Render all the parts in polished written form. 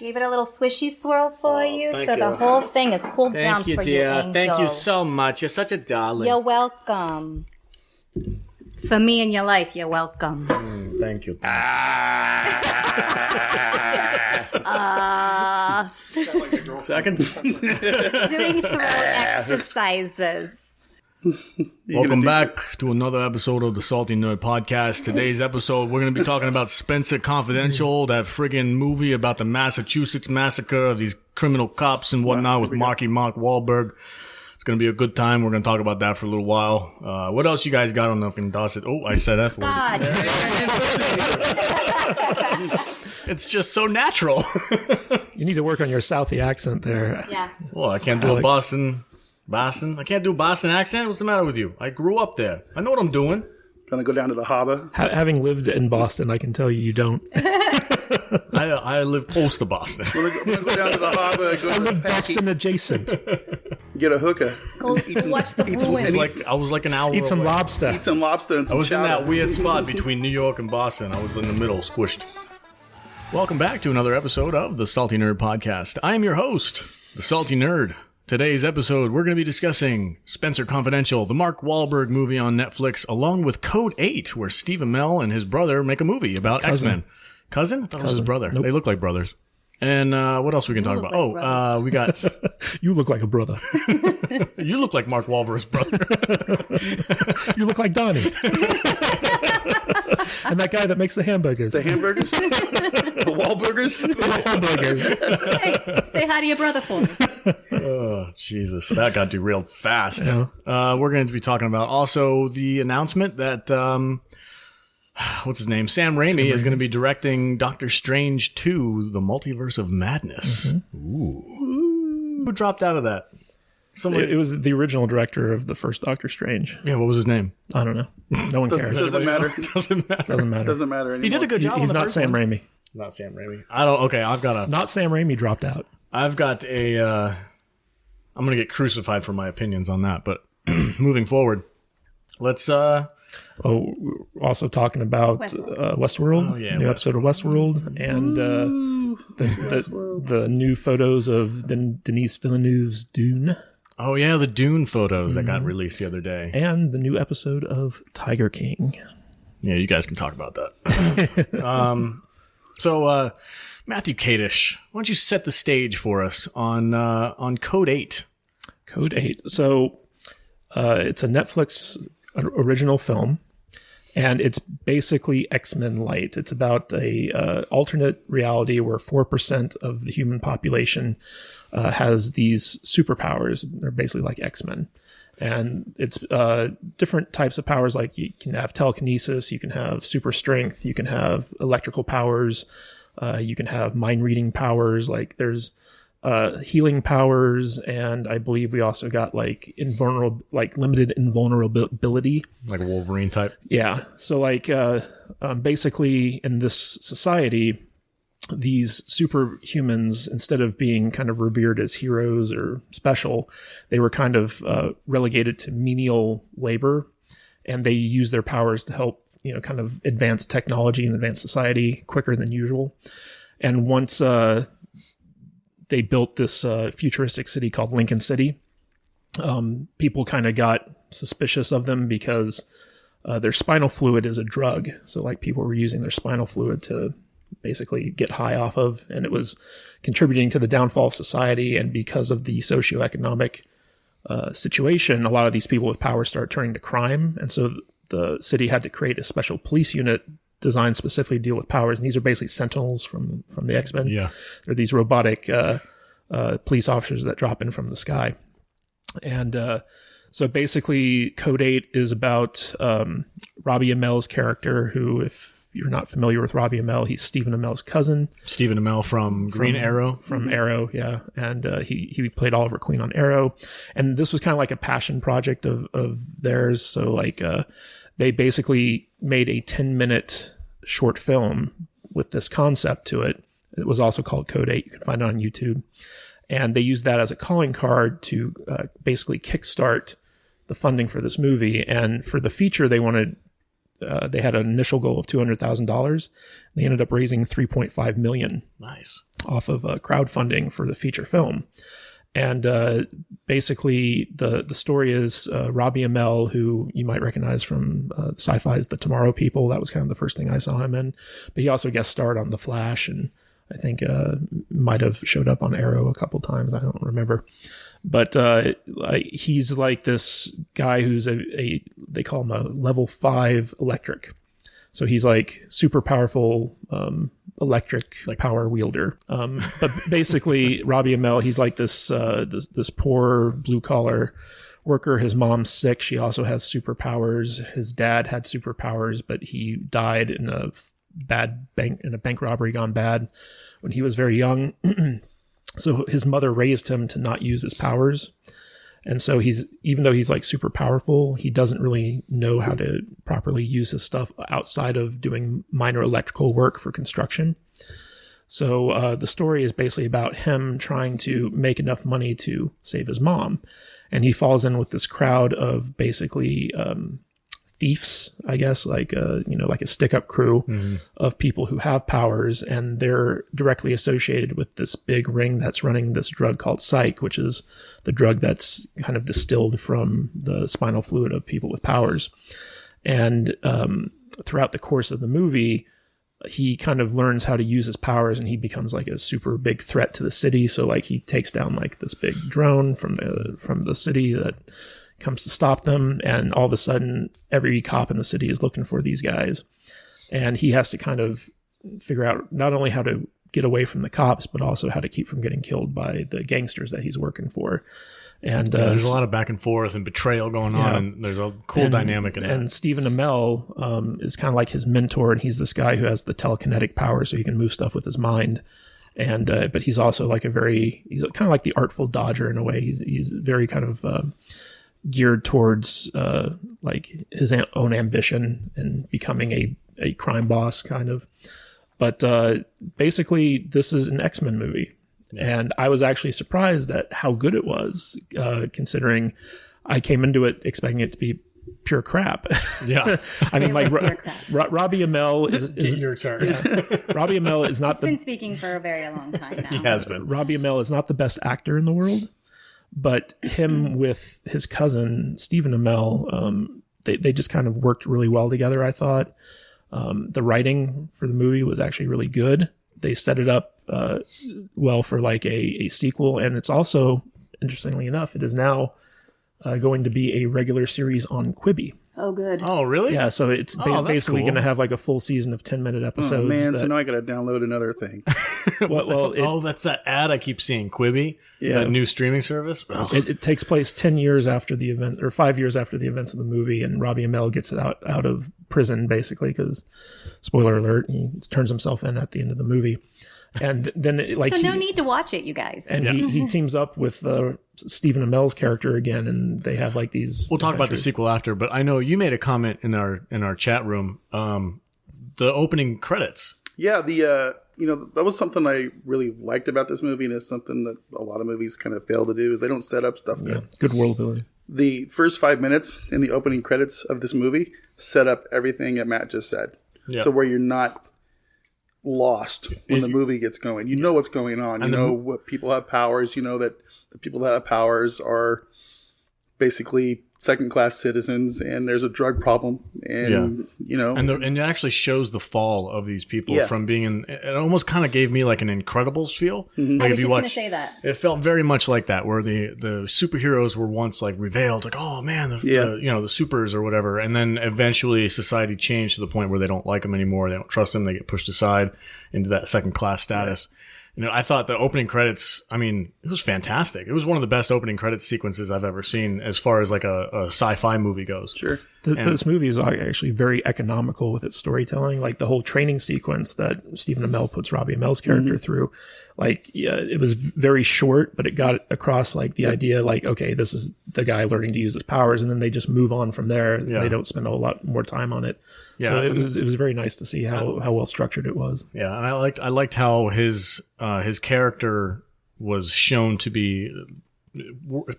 Gave it a little swishy swirl for you, so the whole thing is cooled down for you, Angel. Thank you so much. You're such a darling. You're welcome. For me in your life, you're welcome. Thank you. Second. Doing throat exercises. Welcome back to another episode of the Salty Nerd Podcast. Today's episode, we're going to be talking about Spenser Confidential, that friggin' movie about the Massachusetts massacre of these criminal cops and whatnot with Mark Wahlberg. It's going to be a good time. We're going to talk about that for a little while. What else you guys got on the Dawson? Oh, I said F word. God. It's just so natural. You need to work on your Southie accent there. Yeah. Well, I can't do a Boston. I can't do a Boston accent? What's the matter with you? I grew up there. I know what I'm doing. Gonna go down to the harbor. Having lived in Boston, I can tell you don't. I live close to Boston. We're gonna go down to the harbor. I live Boston adjacent. Get a hooker. Go watch the ruins. I was like an hour Eat some away. lobster. Eat some lobster and some I was chowder. in that weird spot between New York and Boston. I was in the middle, squished. Welcome back to another episode of the Salty Nerd Podcast. I am your host, the Salty Nerd. Today's episode, we're going to be discussing Spenser Confidential, the Mark Wahlberg movie on Netflix, along with Code 8, where Steve Amell and his brother make a movie about X-Men. Cousin? I thought it was his brother. Nope. They look like brothers. And what else we can talk about? We got... You look like a brother. You look like Mark Wahlberg's brother. You look like Donnie. And that guy that makes the hamburgers. The hamburgers? The Wahlburgers? The hamburgers. Hey, say hi to your brother for me. Oh, Jesus. That got derailed fast. Yeah. We're going to be talking about also the announcement that... what's his name? Sam Raimi is going to be directing Doctor Strange 2, The Multiverse of Madness. Mm-hmm. Ooh. Who dropped out of that? It was the original director of the first Doctor Strange. Yeah, what was his name? I don't know. No one cares. Doesn't matter. Doesn't matter. Doesn't matter. Doesn't matter anymore. He did a good job. He's on the not first Sam one. Raimi. Not Sam Raimi. I've got Not Sam Raimi dropped out. I'm going to get crucified for my opinions on that, but moving forward, let's, we're also talking about Westworld. Oh, yeah, new episode of Westworld, and the new photos of Denis Villeneuve's Dune. Oh yeah, the Dune photos that got released the other day. And the new episode of Tiger King. Yeah, you guys can talk about that. So Matthew Kadish, why don't you set the stage for us on Code 8? Code 8. So it's a Netflix original film, and it's basically X-Men light. It's about a alternate reality where 4% of the human population has these superpowers. They're basically like X-Men. And it's different types of powers, like you can have telekinesis, you can have super strength, you can have electrical powers, you can have mind-reading powers, like there's healing powers, and I believe we also got like limited invulnerability. Like a Wolverine type? Yeah. So like basically in this society, these superhumans, instead of being kind of revered as heroes or special, they were kind of relegated to menial labor, and they use their powers to help, kind of advance technology and advance society quicker than usual. And once they built this futuristic city called Lincoln City, people kind of got suspicious of them because their spinal fluid is a drug. So like people were using their spinal fluid to basically get high off of, and it was contributing to the downfall of society. And because of the socioeconomic situation, a lot of these people with power started turning to crime. And so the city had to create a special police unit designed specifically to deal with powers. And these are basically sentinels from the X-Men. Yeah. They're these robotic police officers that drop in from the sky. And so basically Code 8 is about Robbie Amell's character, who, if you're not familiar with Robbie Amell, he's Stephen Amell's cousin. Stephen Amell from Green Arrow. From Arrow, yeah. And he played Oliver Queen on Arrow. And this was kind of like a passion project of theirs. So like they basically made a 10-minute short film with this concept to it. It was also called Code 8. You can find it on YouTube. And they used that as a calling card to basically kickstart the funding for this movie. And for the feature, they wanted they had an initial goal of $200,000. They ended up raising $3.5 million. Nice. Off of crowdfunding for the feature film. And basically, the story is Robbie Amell, who you might recognize from Sci-Fi's The Tomorrow People. That was kind of the first thing I saw him in. But he also guest starred on The Flash, and I think might have showed up on Arrow a couple times. I don't remember. But he's like this guy who's they call him a level 5 electric. So he's like super powerful electric power wielder. But basically, Robbie Amell, he's like this poor blue collar worker. His mom's sick. She also has superpowers. His dad had superpowers, but he died in a bank robbery gone bad when he was very young. So his mother raised him to not use his powers. And so even though he's like super powerful, he doesn't really know how to properly use his stuff outside of doing minor electrical work for construction. So the story is basically about him trying to make enough money to save his mom. And he falls in with this crowd of basically thieves, I guess, like a stick-up crew of people who have powers, and they're directly associated with this big ring that's running this drug called psych, which is the drug that's kind of distilled from the spinal fluid of people with powers. And throughout the course of the movie, he kind of learns how to use his powers, and he becomes like a super big threat to the city. So like he takes down like this big drone from the city that comes to stop them, and all of a sudden every cop in the city is looking for these guys, and he has to kind of figure out not only how to get away from the cops, but also how to keep from getting killed by the gangsters that he's working for. And there's a lot of back and forth and betrayal going on, and there's a cool dynamic in that. And Stephen Amell is kind of like his mentor, and he's this guy who has the telekinetic power, so he can move stuff with his mind. And but he's also like he's kind of like the Artful Dodger in a way. He's very kind of geared towards like his own ambition and becoming a crime boss kind of. But basically this is an X-Men movie. Yeah. And I was actually surprised at how good it was, considering I came into it expecting it to be pure crap. Yeah. I mean, like Robbie Amell is your turn. Robbie Amell is not He's been speaking for a very long time now. He has been. Robbie Amell is not the best actor in the world. But him with his cousin, Stephen Amell, they just kind of worked really well together, I thought. The writing for the movie was actually really good. They set it up well for like a sequel. And it's also, interestingly enough, it is now going to be a regular series on Quibi. Oh, good. Oh, really? Yeah, so it's basically going to have like a full season of 10-minute episodes. Oh, man, so now I got to download another thing. That's that ad I keep seeing, Quibi, that new streaming service. It takes place 10 years after the event, or 5 years after the events of the movie, and Robbie Amell gets out of prison, basically, because, spoiler alert, he turns himself in at the end of the movie. And then, no need to watch it, you guys. And he teams up with Stephen Amell's character again, and they have like these. We'll talk about the sequel after, but I know you made a comment in our chat room. The opening credits. Yeah, that was something I really liked about this movie, and it's something that a lot of movies kind of fail to do, is they don't set up stuff good. Good world building. The first 5 minutes in the opening credits of this movie set up everything that Matt just said. Yeah. So where you're not lost when the movie gets going. You know what's going on. You know what people have powers. You know that the people that have powers are basically second-class citizens, and there's a drug problem, and and it actually shows the fall of these people from being in. It almost kind of gave me like an Incredibles feel. Mm-hmm. Like I was just going to say that it felt very much like that, where the superheroes were once like revealed, like, oh man, the supers or whatever, and then eventually society changed to the point where they don't like them anymore, they don't trust them, they get pushed aside into that second-class status. I thought the opening credits, it was fantastic. It was one of the best opening credits sequences I've ever seen as far as like a sci-fi movie goes. Sure. This movie is actually very economical with its storytelling. Like the whole training sequence that Stephen Amell puts Robbie Amell's character through, it was very short, but it got across like the idea, like, okay, this is the guy learning to use his powers, and then they just move on from there. Yeah. They don't spend a whole lot more time on it. Yeah. So it was very nice to see how well structured it was. Yeah, and I liked how his character was shown to be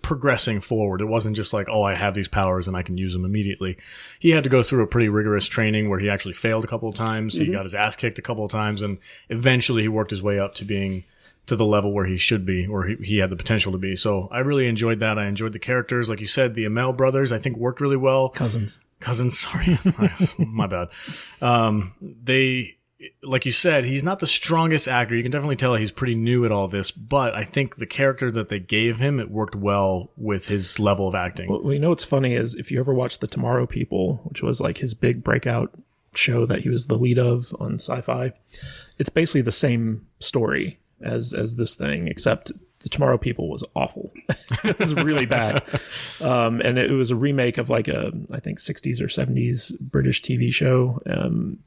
progressing forward. It wasn't just like, oh, I have these powers and I can use them immediately. He had to go through a pretty rigorous training where he actually failed a couple of times. He got his ass kicked a couple of times, and eventually he worked his way up to being to the level where he should be, or he had the potential to be. So I really enjoyed that. I enjoyed the characters. Like you said, the Amell brothers, I think, worked really well. Cousins, sorry. My bad. They, like you said, he's not the strongest actor. You can definitely tell he's pretty new at all this, but I think the character that they gave him, it worked well with his level of acting. Well, you know what's funny is if you ever watched The Tomorrow People, which was like his big breakout show that he was the lead of on Sci-Fi, it's basically the same story as this thing, except The Tomorrow People was awful. It was really bad. And it was a remake of like a, I think, 60s or 70s British TV show.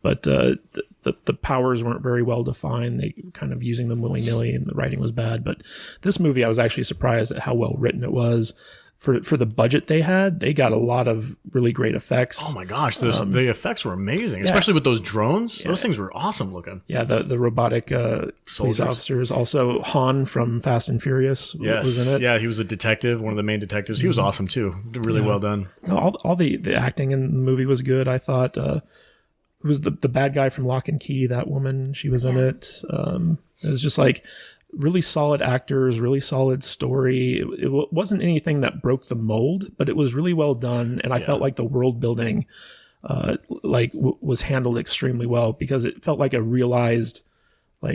But the powers weren't very well defined. They were kind of using them willy-nilly, and the writing was bad. But this movie, I was actually surprised at how well written it was. For the budget they had, they got a lot of really great effects. Oh my gosh, the effects were amazing, especially with those drones. Yeah. Those things were awesome looking. Yeah, the robotic police officers. Also, Han from Fast and Furious was in it. Yeah, he was a detective, one of the main detectives. He was awesome too. Really well done. No, all the acting in the movie was good. I thought it was the bad guy from Lock and Key. That woman, she was in it. It was just like really solid actors, really solid story. It wasn't anything that broke the mold, but it was really well done. And I felt like the world building was handled extremely well, because it felt like a realized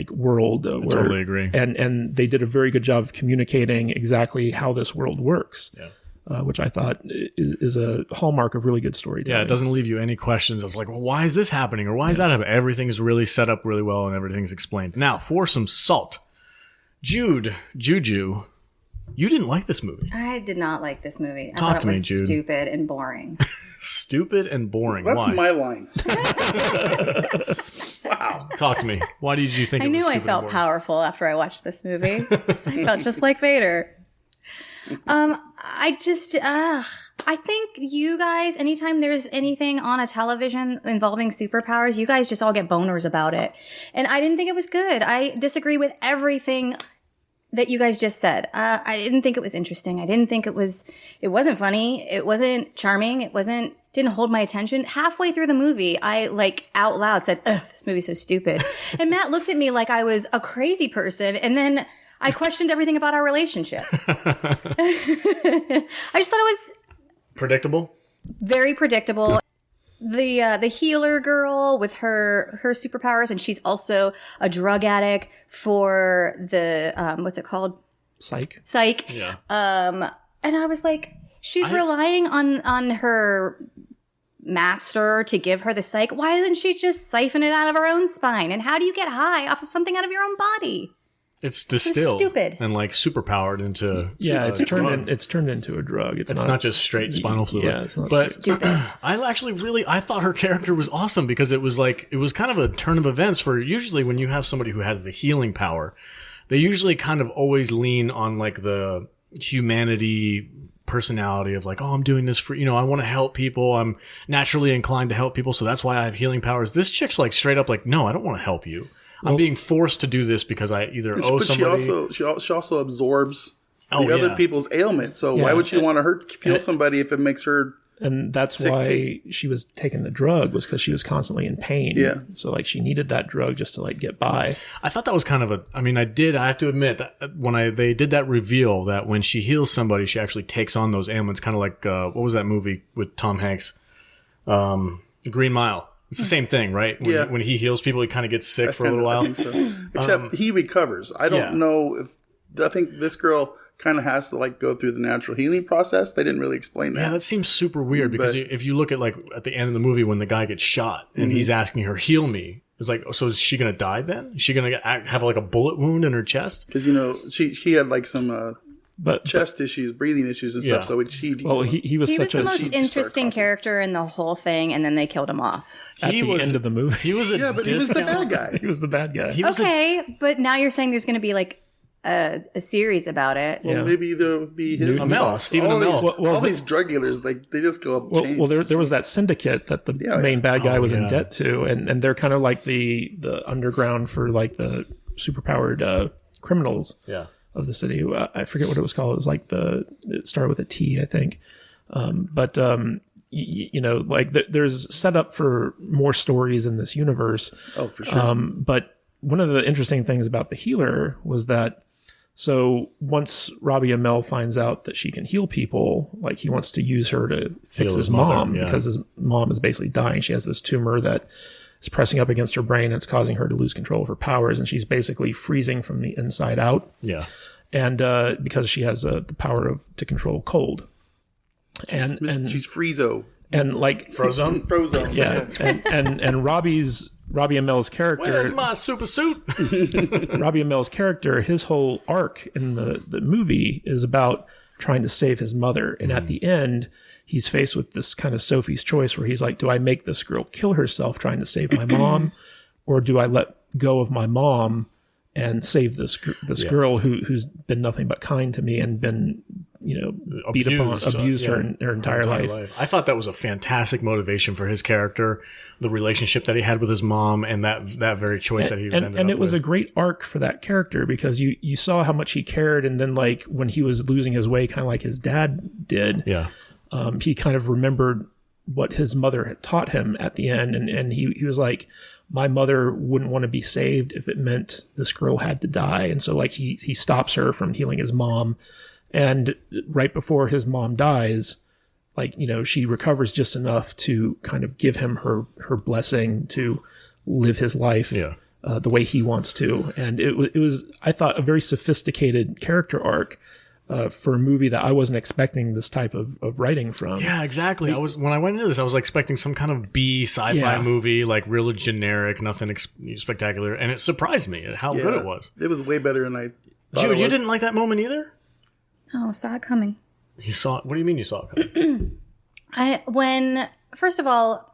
world. I totally agree. And they did a very good job of communicating exactly how this world works. Yeah. Which I thought is a hallmark of really good storytelling. Yeah, it doesn't leave you any questions. It's like, well, why is this happening? Or why is that happening? Everything's really set up really well and everything's explained. Now, for some salt. Juju, you didn't like this movie. I did not like this movie. Talk to me, Jude. I thought it was stupid and boring. Stupid and boring. That's Why? my line. Wow. Talk to me. Why did you think it was stupid? I knew I felt powerful after I watched this movie. I felt just like Vader. I think you guys, anytime there's anything on a television involving superpowers, you guys just all get boners about it. And I didn't think it was good. I disagree with everything that you guys just said. I didn't think it was interesting. I didn't think it wasn't funny. It wasn't charming. Didn't hold my attention. Halfway through the movie, I out loud said, "Ugh, this movie's so stupid." And Matt looked at me like I was a crazy person. And then I questioned everything about our relationship. I just thought it was predictable. Very predictable. The healer girl with her superpowers, and she's also a drug addict for the what's it called? Psych. Yeah. And I was like, she's relying on her master to give her the psych. Why doesn't she just siphon it out of her own spine? And how do you get high off of something out of your own body? It's distilled stupid. And super powered into it's turned into a drug. It's not just straight spinal fluid. Yeah, it's not but stupid. I thought her character was awesome, because it was kind of a turn of events for usually when you have somebody who has the healing power, they usually kind of always lean on the humanity personality of oh, I'm doing this for, I want to help people. I'm naturally inclined to help people. So that's why I have healing powers. This chick's straight up no, I don't want to help you. I'm being forced to do this because I either owe somebody. She also absorbs the other people's ailments. So why would she want to heal somebody if it makes her? And that's why she was taking the drug, was because she was constantly in pain. Yeah. So she needed that drug just to get by. I thought that was kind of I have to admit that when they did that reveal that when she heals somebody, she actually takes on those ailments, kind of what was that movie with Tom Hanks? Green Mile. It's the same thing, right? When he heals people, he kind of gets sick for a little while. I think so. Except he recovers. I don't know I think this girl kind of has to go through the natural healing process. They didn't really explain that. Yeah, that seems super weird, because if you look at at the end of the movie when the guy gets shot and he's asking her, "Heal me." It's so is she going to die then? Is she going to have a bullet wound in her chest? Because she had some chest issues, breathing issues and stuff. So he was the most interesting character in the whole thing, and then they killed him off. At the end of the movie. He was but he was the bad guy. He was the bad guy. But now you're saying there's going to be a series about it. Well, maybe there'll be his Stephen Amell. All these drug dealers, they just go up. Well, there was that syndicate that the main bad guy was in debt to, and they're kind of the underground for the superpowered criminals. Yeah. the city. I forget what it was called. It was like it started with a T, I think. But like there's set up for more stories in this universe. Oh, for sure. But one of the interesting things about the healer was that, so once Robbie Amell finds out that she can heal people, like he wants to use her to fix his mom because his mom is basically dying. She has this tumor that is pressing up against her brain. And it's causing her to lose control of her powers. And she's basically freezing from the inside out. Yeah. And because she has the power to control cold. And she's Friezo. And like Frozone? Frozone. Yeah. and Robbie Amell's character. Where's my super suit? Robbie Amell's character, his whole arc in the movie is about trying to save his mother. And at the end, he's faced with this kind of Sophie's choice where he's like, do I make this girl kill herself trying to save my mom? Or do I let go of my mom and save this girl who's been nothing but kind to me and been, abused her entire life. I thought that was a fantastic motivation for his character, the relationship that he had with his mom, and that very choice that he was ended up with. And it was a great arc for that character because you saw how much he cared, and then like when he was losing his way, kind of like his dad did, he kind of remembered what his mother had taught him at the end, and he was like, my mother wouldn't want to be saved if it meant this girl had to die, and so like he stops her from healing his mom. And right before his mom dies, like, she recovers just enough to kind of give him her blessing to live his life the way he wants to. And it was, I thought, a very sophisticated character arc for a movie that I wasn't expecting this type of writing from. Yeah, exactly. When I went into this, I was expecting some kind of B sci-fi movie, like really generic, nothing spectacular. And it surprised me at how good it was. It was way better than I thought. Jude, you didn't like that moment either? Oh, I saw it coming. You saw it? What do you mean you saw it coming? First of all,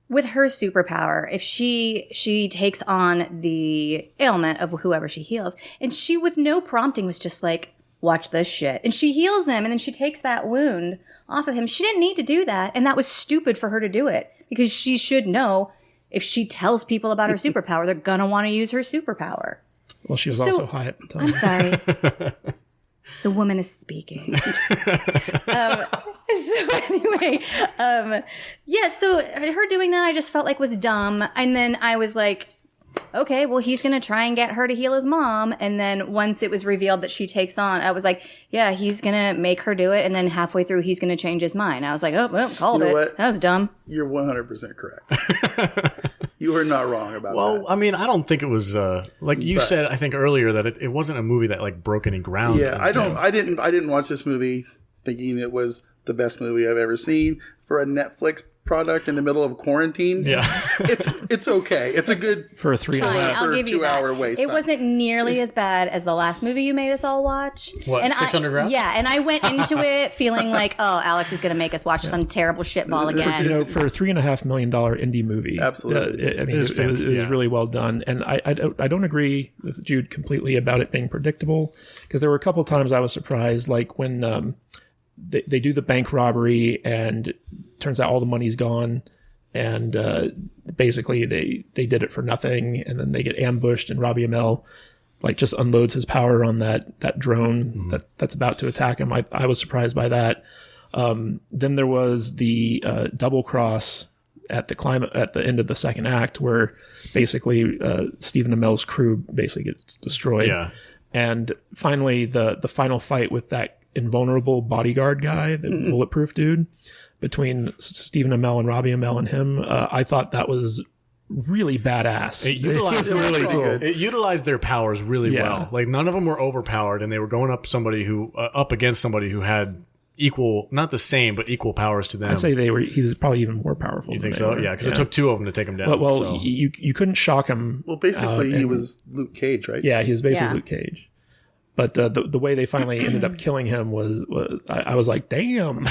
with her superpower, if she takes on the ailment of whoever she heals, and she with no prompting was just like, watch this shit. And she heals him, and then she takes that wound off of him. She didn't need to do that, and that was stupid for her to do it, because she should know if she tells people about her superpower, they're gonna want to use her superpower. Well, she was also high at the time. I'm sorry. The woman is speaking. So anyway, so her doing that I just felt like was dumb. And then I was like, okay, well, he's going to try and get her to heal his mom. And then once it was revealed that she takes on, I was like, yeah, he's going to make her do it. And then halfway through, he's going to change his mind. I was like, oh, well, called it. What? That was dumb. You're 100% correct. You are not wrong about that. Well, I mean, I don't think it was like you said. I think earlier that it wasn't a movie that like broke any ground. Yeah, I didn't watch this movie thinking it was the best movie I've ever seen for a Netflix product in the middle of quarantine. Yeah, it's okay. It's a good for a 3 Fine, I'll give you 2 hour waste. It wasn't nearly as bad as the last movie you made us all watch. What, 600 Rounds? Yeah, and I went into it feeling like, oh, Alex is going to make us watch some terrible shitball again. For a $3.5 million indie movie, absolutely, I mean, it was really well done. And I don't agree with Jude completely about it being predictable, because there were a couple of times I was surprised, like when they do the bank robbery and turns out all the money's gone, and basically they did it for nothing, and then they get ambushed, and Robbie Amell like just unloads his power on that drone that's about to attack him. I was surprised by that. Then there was the double cross at the end of the second act, where basically Stephen Amell's crew basically gets destroyed. Yeah. And finally the final fight with that invulnerable bodyguard guy, the bulletproof dude, between Stephen Amell and Robbie Amell and him, I thought that was really badass. It utilized really cool. It utilized their powers really well. Like none of them were overpowered, and they were going up against somebody who had equal, not the same, but equal powers to them. I'd say he was probably even more powerful. You think so? Yeah, because it took two of them to take him down. Well, so. you couldn't shock him. Well, basically, he was Luke Cage, right? Yeah, he was basically Luke Cage. But the way they finally ended up killing him was I was like, damn.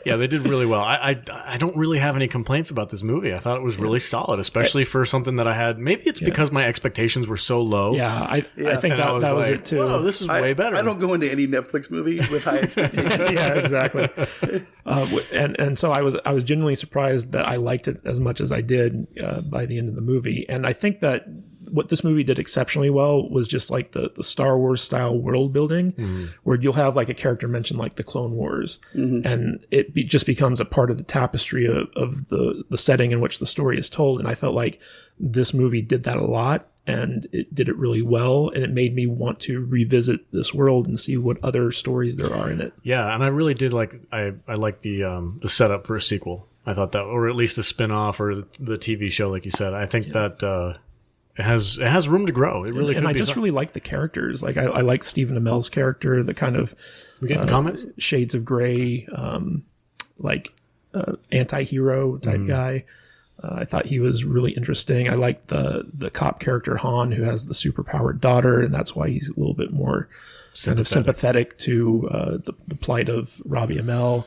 Yeah, they did really well. I don't really have any complaints about this movie. I thought it was really solid, especially for something that I had. Maybe it's because my expectations were so low. Yeah, I think that was it too. Whoa, this is way better. I don't go into any Netflix movie with high expectations. Yeah, exactly. And so I was genuinely surprised that I liked it as much as I did by the end of the movie. And I think that what this movie did exceptionally well was just like the Star Wars style world building, where you'll have like a character mention like the Clone Wars, and just becomes a part of the tapestry of the setting in which the story is told. And I felt like this movie did that a lot, and it did it really well, and it made me want to revisit this world and see what other stories there are in it. Yeah, and I really did like I like the setup for a sequel. I thought that, or at least a spin-off or the TV show, like you said. I think that it has room to grow. It really and I just really like the characters. Like I like Stephen Amell's character, the kind of we getting comments, shades of gray, anti-hero type guy. I thought he was really interesting. I liked the cop character Han, who has the superpowered daughter, and that's why he's a little bit more kind of sympathetic to the plight of Robbie Amell.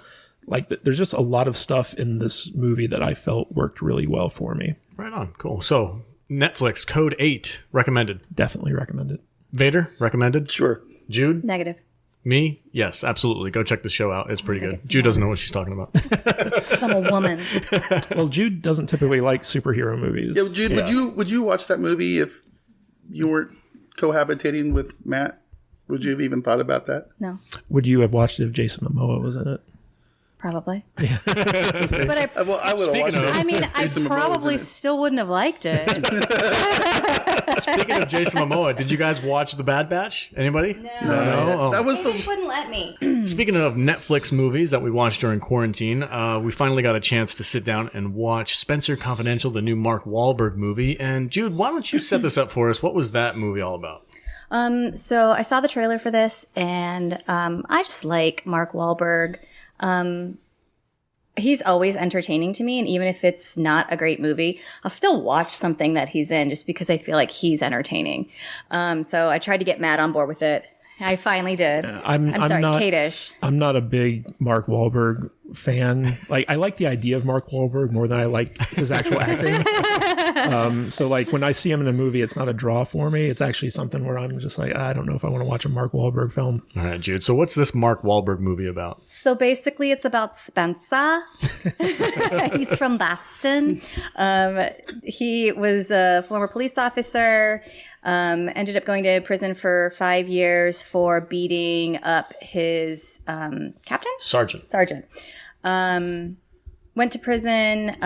Like, there's just a lot of stuff in this movie that I felt worked really well for me. Right on. Cool. So, Netflix, Code 8, recommended. Definitely recommended. Vader, recommended. Sure. Jude? Negative. Me? Yes, absolutely. Go check the show out. It's pretty good. Jude doesn't know what she's talking about. I'm a woman. Well, Jude doesn't typically like superhero movies. Yeah, Jude, would you watch that movie if you weren't cohabitating with Matt? Would you have even thought about that? No. Would you have watched it if Jason Momoa was in it? Probably. But I would have watched it. I mean, I probably still wouldn't have liked it. Speaking of Jason Momoa, did you guys watch The Bad Batch? Anybody? No. Oh. That was They just wouldn't let me. Speaking of Netflix movies that we watched during quarantine, we finally got a chance to sit down and watch Spenser Confidential, the new Mark Wahlberg movie. And Jude, why don't you set this up for us? What was that movie all about? So I saw the trailer for this, and I just like Mark Wahlberg. He's always entertaining to me, and even if it's not a great movie, I'll still watch something that he's in just because I feel like he's entertaining. So I tried to get Matt on board with it. I finally did. I'm sorry, Kate-ish. I'm not a big Mark Wahlberg fan. Like, I like the idea of Mark Wahlberg more than I like his actual acting. So like when I see him in a movie, it's not a draw for me. It's actually something where I'm just like, I don't know if I want to watch a Mark Wahlberg film. All right, Jude. So what's this Mark Wahlberg movie about? So basically it's about Spenser. He's from Boston. He was a former police officer, ended up going to prison for 5 years for beating up his captain? Sergeant. Went to prison.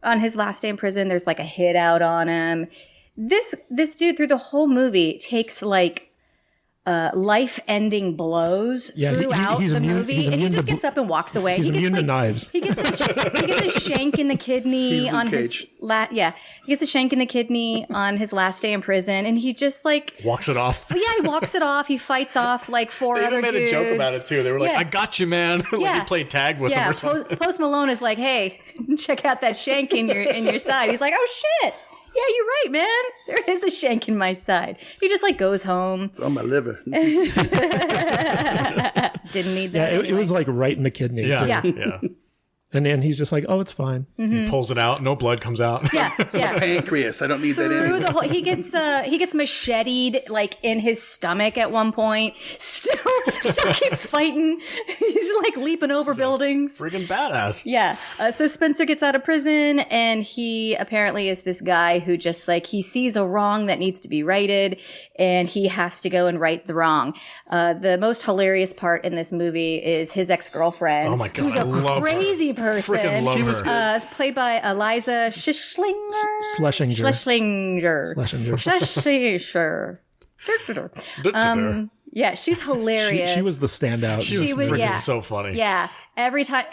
On his last day in prison, there's like a hit out on him. This dude through the whole movie takes like life-ending blows throughout the movie, and he just gets up and walks away. He's immune to knives. He gets a shank in the kidney on his he gets a shank in the kidney on his last day in prison, and he just like walks it off. Yeah, he walks it off. He fights off like four other dudes. They made a joke about it too. They were like, "I got you, man." Like he played tag with him or something. Post Malone is like, "Hey, check out that shank in your side." He's like, "Oh shit. Yeah, you're right, man. There is a shank in my side." He just like goes home. It's on my liver. Didn't need that. Yeah, anyway. it was like right in the kidney. Yeah. And then he's just like, "Oh, it's fine." He pulls it out. No blood comes out. Yeah. Pancreas. I don't need that in. He gets macheted like in his stomach at one point. Still keeps fighting. He's like leaping over buildings. Friggin' badass. Yeah. So Spenser gets out of prison, and he apparently is this guy who just like he sees a wrong that needs to be righted, and he has to go and right the wrong. The most hilarious part in this movie is his ex-girlfriend. Oh my god, who's I love crazy her. person. Freaking love She was her. good. Played by Eliza Schlesinger. Yeah, she's hilarious. She was the standout. She was freaking so funny. Yeah. Every time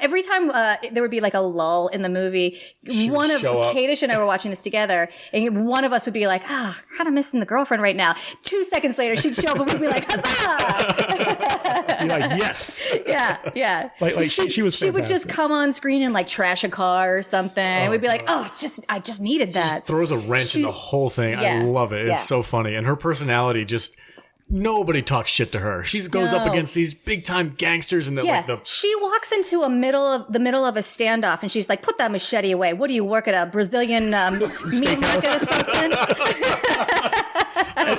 there would be like a lull in the movie, Kadish and I were watching this together, and one of us would be like, kind of missing the girlfriend right now. 2 seconds later, she'd show up and we'd be like, huzzah! You're like, yes. Yeah. Like she was She would just come on screen and like trash a car or something. And we'd be like, I just needed that. She throws a wrench in the whole thing. I love it. It's so funny. And her personality just... Nobody talks shit to her. She goes up against these big time gangsters and she walks into the middle of a standoff and she's like, "Put that machete away. What do you work at a Brazilian meat market or something?"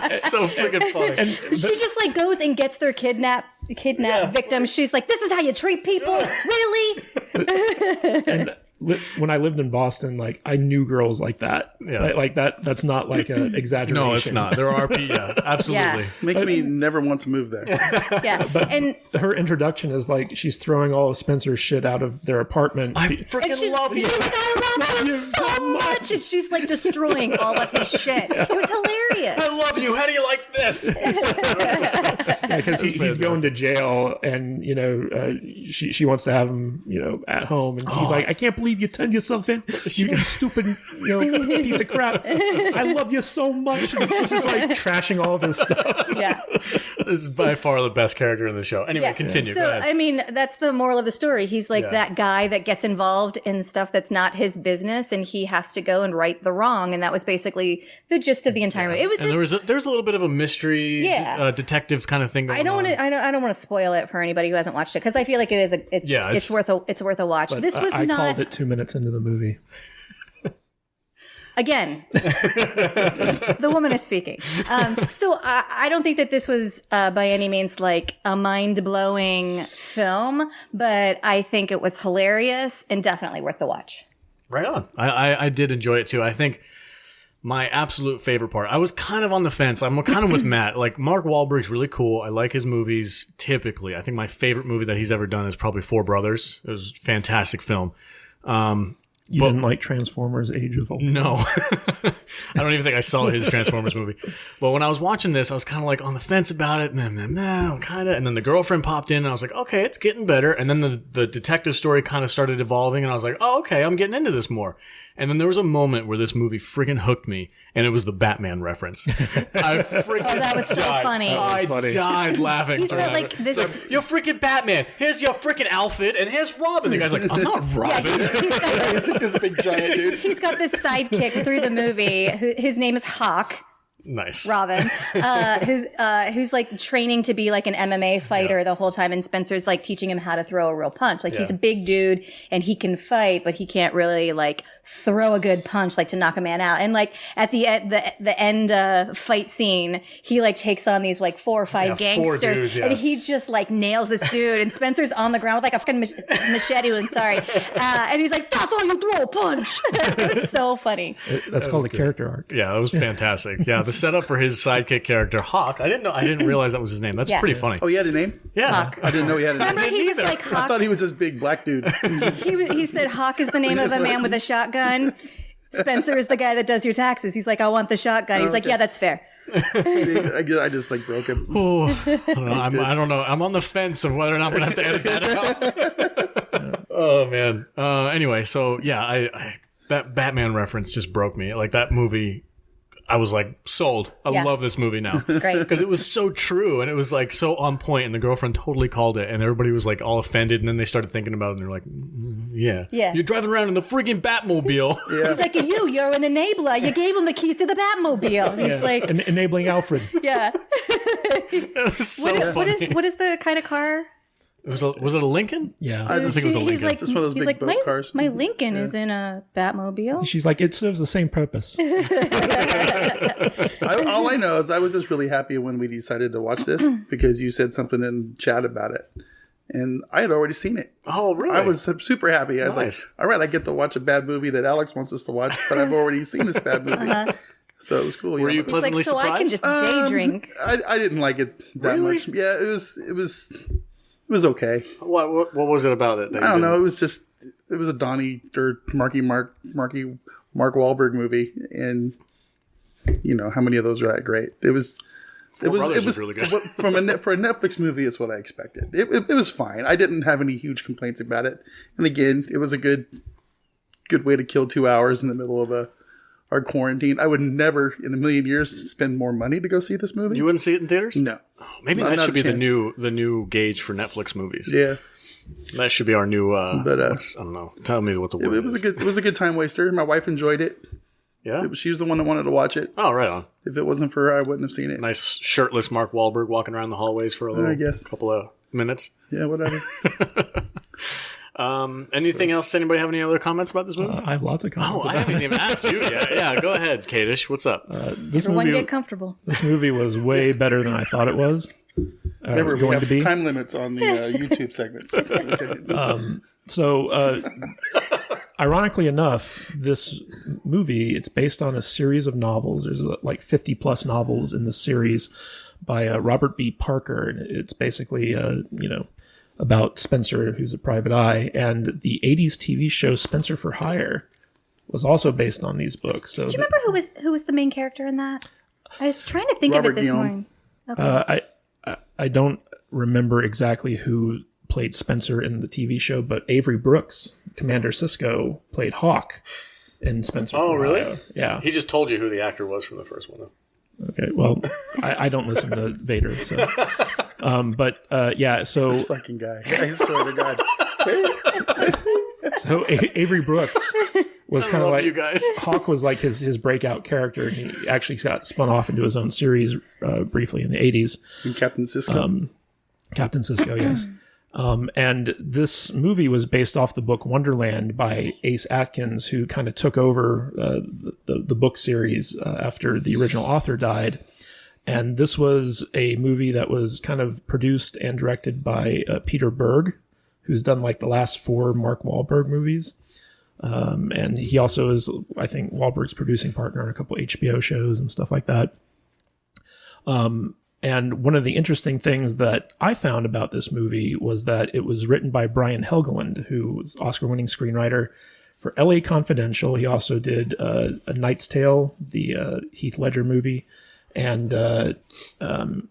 It's so freaking funny. And she just like goes and gets their kidnap victims. She's like, "This is how you treat people, really?" when I lived in Boston, like I knew girls like that. Yeah. Like that. That's not like an exaggeration. No, it's not. There are absolutely. Yeah. Makes me never want to move there. Yeah. And Her introduction is like she's throwing all of Spencer's shit out of their apartment. I And freaking love you. She's like, I love him so much. And she's like destroying all of his shit. It was hilarious. I love you. How do you like this? Because he's going to jail, and she wants to have him at home, and he's like, I can't believe you turned yourself in, you stupid piece of crap. I love you so much. And she's just like trashing all of his stuff. Yeah. This is by far the best character in the show. Anyway, continue. Go So, ahead. I mean, that's the moral of the story. He's like that guy that gets involved in stuff that's not his business, and he has to go and right the wrong. And that was basically the gist of the entire movie. It was. And there's a little bit of a mystery, detective kind of thing going on. I don't want to spoil it for anybody who hasn't watched it, because I feel like it's worth a watch. This was I not. called it 2 minutes into the movie. Again, the woman is speaking. So I don't think that this was by any means like a mind-blowing film, but I think it was hilarious and definitely worth the watch. Right on. I did enjoy it too. I think my absolute favorite part, I was kind of on the fence. I'm kind of with Matt. Like, Mark Wahlberg's really cool. I like his movies typically. I think my favorite movie that he's ever done is probably Four Brothers. It was a fantastic film. You didn't like Transformers: Age of Ultron? No. I don't even think I saw his Transformers movie. But when I was watching this, I was kind of like on the fence about it. Nah, kind of. And then the girlfriend popped in, and I was like, okay, it's getting better. And then the detective story kind of started evolving, and I was like, oh, okay, I'm getting into this more. And then there was a moment where this movie freaking hooked me, and it was the Batman reference. I freaking that was so died. funny. I died laughing. He's got like this. It's like, you're freaking Batman. Here's your freaking outfit, and here's Robin. The guy's like, I'm not Robin. This big giant dude. He's got this sidekick through the movie. His name is Hawk. Nice. Robin, who's like training to be like an MMA fighter the whole time, and Spencer's like teaching him how to throw a real punch. Like he's a big dude and he can fight, but he can't really like throw a good punch like to knock a man out. And like at the end fight scene, he like takes on these like 4 or 5 gangsters, 4 dudes, and he just like nails this dude. And Spencer's on the ground with like a fucking machete. And he's like, "That's how you throw a punch." It was so funny. That's called a character arc. Yeah, it was fantastic. Yeah, the setup for his sidekick character, Hawk. I didn't realize that was his name. That's pretty funny. Oh, he had a name? Yeah. Hawk. I didn't know he had a name. Remember, he was like Hawk. I thought he was this big black dude. He said Hawk is the name of a man with a shotgun. Spencer is the guy that does your taxes. He's like, I want the shotgun. He was like, yeah, that's fair. I just like broke him. Oh, I don't know. I'm on the fence of whether or not I'm going to have to edit that out. Oh, man. Anyway, so yeah, I that Batman reference just broke me. Like that movie, I was like sold. I love this movie now. Great. Because it was so true and it was like so on point, and the girlfriend totally called it, and everybody was like all offended, and then they started thinking about it and they're like, yeah. You're driving around in the friggin' Batmobile. Yeah. He's like, you're an enabler. You gave him the keys to the Batmobile. He's like, enabling Alfred. yeah. It was so funny. What is the kind of car? Was it a Lincoln? Yeah. I think it was a Lincoln. He's like, Just one of those he's big like, boat cars. My Lincoln is in a Batmobile. She's like, it serves the same purpose. All I know is I was just really happy when we decided to watch this because you said something in chat about it. And I had already seen it. Oh, really? I was super happy. I was like, Nice. all right, I get to watch a bad movie that Alex wants us to watch, but I've already seen this bad movie. So it was cool. Were you It's like, pleasantly so I can surprised? just day drink. I didn't like it that Really? much. Yeah, it was okay. What was it about it? That I you don't know. didn't- It was a Donnie or Mark Wahlberg movie, and you know how many of those are that great? It was really good. for a Netflix movie. It's what I expected. It was fine. I didn't have any huge complaints about it. And again, it was a good way to kill 2 hours in the middle of our quarantine. I would never in a million years spend more money to go see this movie. You wouldn't see it in theaters? No. Maybe Not that should a be the chance. new gauge for Netflix movies. Yeah, That should be our new. I But, don't know. Tell me what the word it was is. it was a good time waster. My wife enjoyed it. Yeah. She was the one that wanted to watch it. Oh, right on. If it wasn't for her, I wouldn't have seen it. Nice shirtless Mark Wahlberg walking around the hallways for a little, guess. couple of minutes. Yeah, whatever. Anything else? Anybody have any other comments about this movie? I have lots of comments. I haven't even asked you yet. Yeah, go ahead, Kadish. What's up? This One, movie, get comfortable. this movie was way better than I thought it was. Remember, we going have to be. time limits on the YouTube segments. Okay. So ironically enough, this movie, it's based on a series of novels. There's like 50 plus novels in this series by Robert B. Parker. And it's basically, about Spenser, who's a private eye. And the 80s TV show Spenser for Hire was also based on these books. So do you remember who was the main character in that? I was trying to think Robert of it this morning. Okay. I don't remember exactly who played Spenser in the TV show, but Avery Brooks, Commander Sisko, played Hawk in Spenser. Oh, really? Ohio. Yeah. He just told you who the actor was from the first one, though. Okay. Well, I don't listen to Vader, so. So This fucking guy. I swear to God. So Avery Brooks was kind of like you guys. Hawk was like his breakout character. He actually got spun off into his own series briefly in the 80s. And Captain Sisko. Captain Sisko, yes. And this movie was based off the book Wonderland by Ace Atkins, who kind of took over the book series after the original author died. And this was a movie that was kind of produced and directed by Peter Berg, who's done like the last 4 Mark Wahlberg movies. And he also is, I think, Wahlberg's producing partner on a couple HBO shows and stuff like that. And one of the interesting things that I found about this movie was that it was written by Brian Helgeland, who was Oscar-winning screenwriter for LA Confidential. He also did A Knight's Tale, the Heath Ledger movie, and one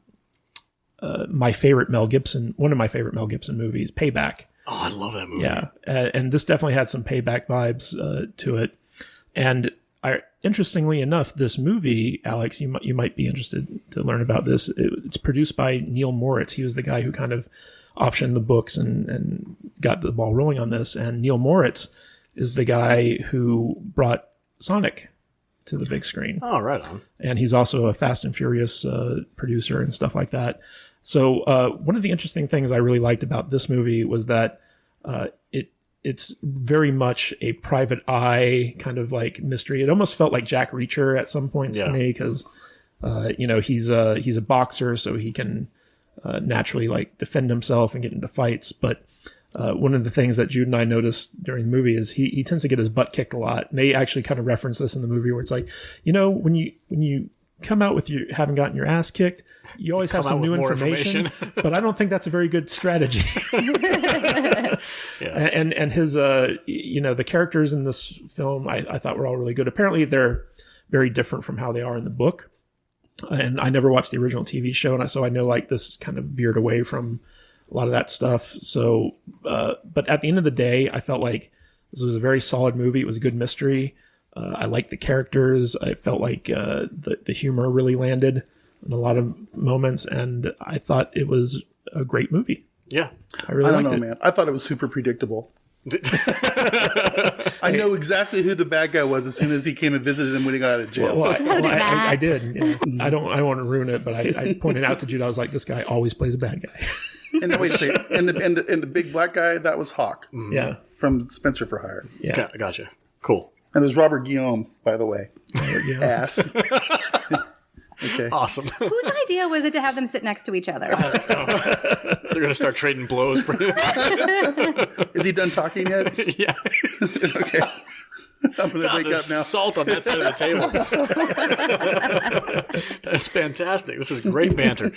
of my favorite Mel Gibson movies, Payback. Oh, I love that movie. Yeah, and this definitely had some Payback vibes to it. And interestingly enough, this movie, Alex, you might be interested to learn about this. It's produced by Neil Moritz. He was the guy who kind of optioned the books and got the ball rolling on this. And Neil Moritz is the guy who brought Sonic to the big screen. Oh, right on. And he's also a Fast and Furious producer and stuff like that. So one of the interesting things I really liked about this movie was that it's very much a private eye kind of like mystery. It almost felt like Jack Reacher at some points to me because, he's a boxer, so he can naturally like defend himself and get into fights. But one of the things that Jude and I noticed during the movie is he tends to get his butt kicked a lot. And they actually kind of reference this in the movie where it's like, when you come out with you having gotten your ass kicked, you always have some new information. But I don't think that's a very good strategy. And his the characters in this film I thought were all really good. Apparently they're very different from how they are in the book, and I never watched the original TV show, and so I know like this kind of veered away from a lot of that stuff. So but at the end of the day, I felt like this was a very solid movie. It was a good mystery. I liked the characters. I felt like the humor really landed in a lot of moments, and I thought it was a great movie. Yeah. I really liked it. Man. I thought it was super predictable. I know exactly who the bad guy was as soon as he came and visited him when he got out of jail. I did. Yeah. I don't want to ruin it, but I pointed out to Jude, I was like, this guy always plays a bad guy. And wait a second. And the big black guy, that was Hawk. Mm-hmm. Yeah. From Spenser for Hire. Yeah. Gotcha. Cool. And it was Robert Guillaume, by the way. Ass. Okay. Awesome. Whose idea was it to have them sit next to each other? They're going to start trading blows. Is he done talking yet? Yeah. Okay. I'm going to wake up now. Salt on that side of the table. That's fantastic. This is great banter.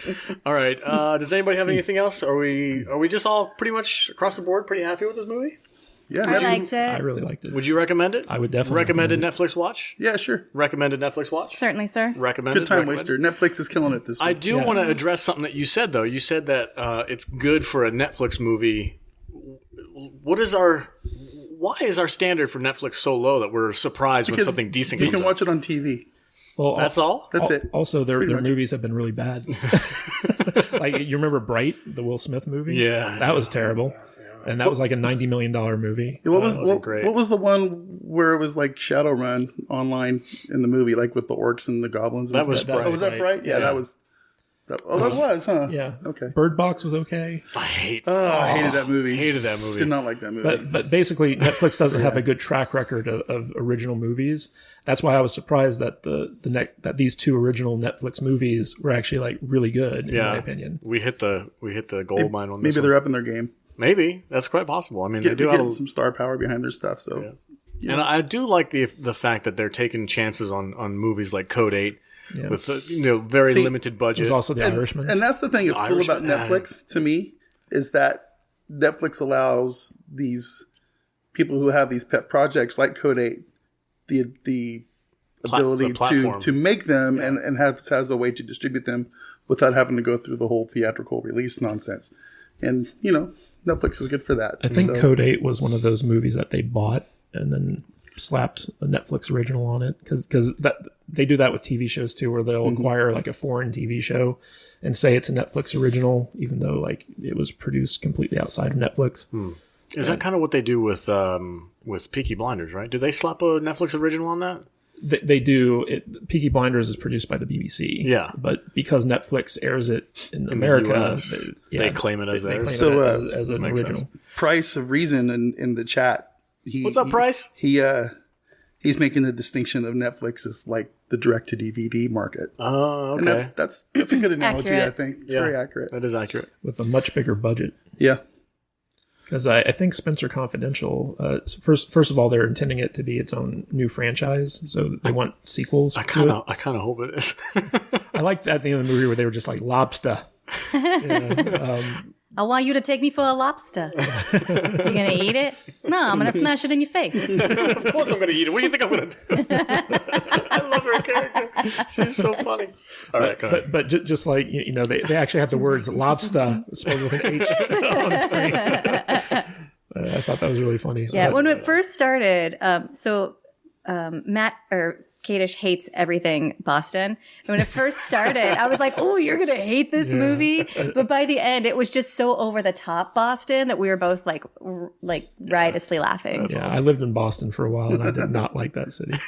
All right. Does anybody have anything else? Are we just all pretty much across the board pretty happy with this movie? Yeah, I liked it. I really liked it. Would you recommend it? I would definitely recommended Netflix watch. Yeah, sure. Recommended Netflix watch. Certainly, sir. Recommended. Good time waster. Netflix is killing it this week. I do want to address something that you said though. You said that it's good for a Netflix movie. Why is our standard for Netflix so low that we're surprised when something decent comes You can up? watch it on TV. Well, that's all? That's it. Also, their movies have been really bad. Like, you remember Bright, the Will Smith movie? Yeah. That was terrible. And that was like a $90 million movie. What was the one where it was like Shadowrun online in the movie, like with the orcs and the goblins? And That was Bright. Oh, was that Bright? Yeah, that was. That was, huh? Yeah. Okay. Bird Box was okay. I hated that movie. Hated that movie. Did not like that movie. But basically, Netflix doesn't have a good track record of original movies. That's why I was surprised that that these 2 original Netflix movies were actually like really good, in my opinion. We hit the gold mine on this. Maybe they're up in their game. Maybe that's quite possible. I mean, they do have some star power behind their stuff. So And I do like the fact that they're taking chances on movies like Code 8 with very limited budget. There's also The Irishman. And that's the thing that's cool about Netflix to me is that Netflix allows these people who have these pet projects like Code 8 the ability to make them and has a way to distribute them without having to go through the whole theatrical release nonsense. And, Netflix is good for that. I think Code 8 was one of those movies that they bought and then slapped a Netflix original on it. Because they do that with TV shows too, where they'll acquire like a foreign TV show and say it's a Netflix original, even though like it was produced completely outside of Netflix. Is that kind of what they do with Peaky Blinders, right? Do they slap a Netflix original on that? They do. Peaky Blinders is produced by the BBC. Yeah. But because Netflix airs it in America, they claim it as theirs. They claim it as an original. Sense. Price of Reason in the chat. What's up, Price? He's making a distinction of Netflix as like the direct-to-DVD market. Oh, okay. And that's a good analogy, Accurate. I think. It's very accurate. That is accurate. With a much bigger budget. Yeah. Because I think Spenser Confidential, first of all, they're intending it to be its own new franchise, so they want sequels. I kind of hope it is. I like that at the end of the movie where they were just like lobster. I want you to take me for a lobster. You gonna eat it? No, I'm gonna smash it in your face. Of course I'm gonna eat it. What do you think I'm gonna do? I love her character. She's so funny. All right, go ahead. But just like, they actually have the words lobster spelled with an H on screen. I thought that was really funny. Yeah, when it first started, Matt or Kadish hates everything Boston. And when it first started, I was like, oh, you're going to hate this movie. But by the end, it was just so over the top Boston that we were both like riotously laughing. That's awesome. I lived in Boston for a while and I did not like that city.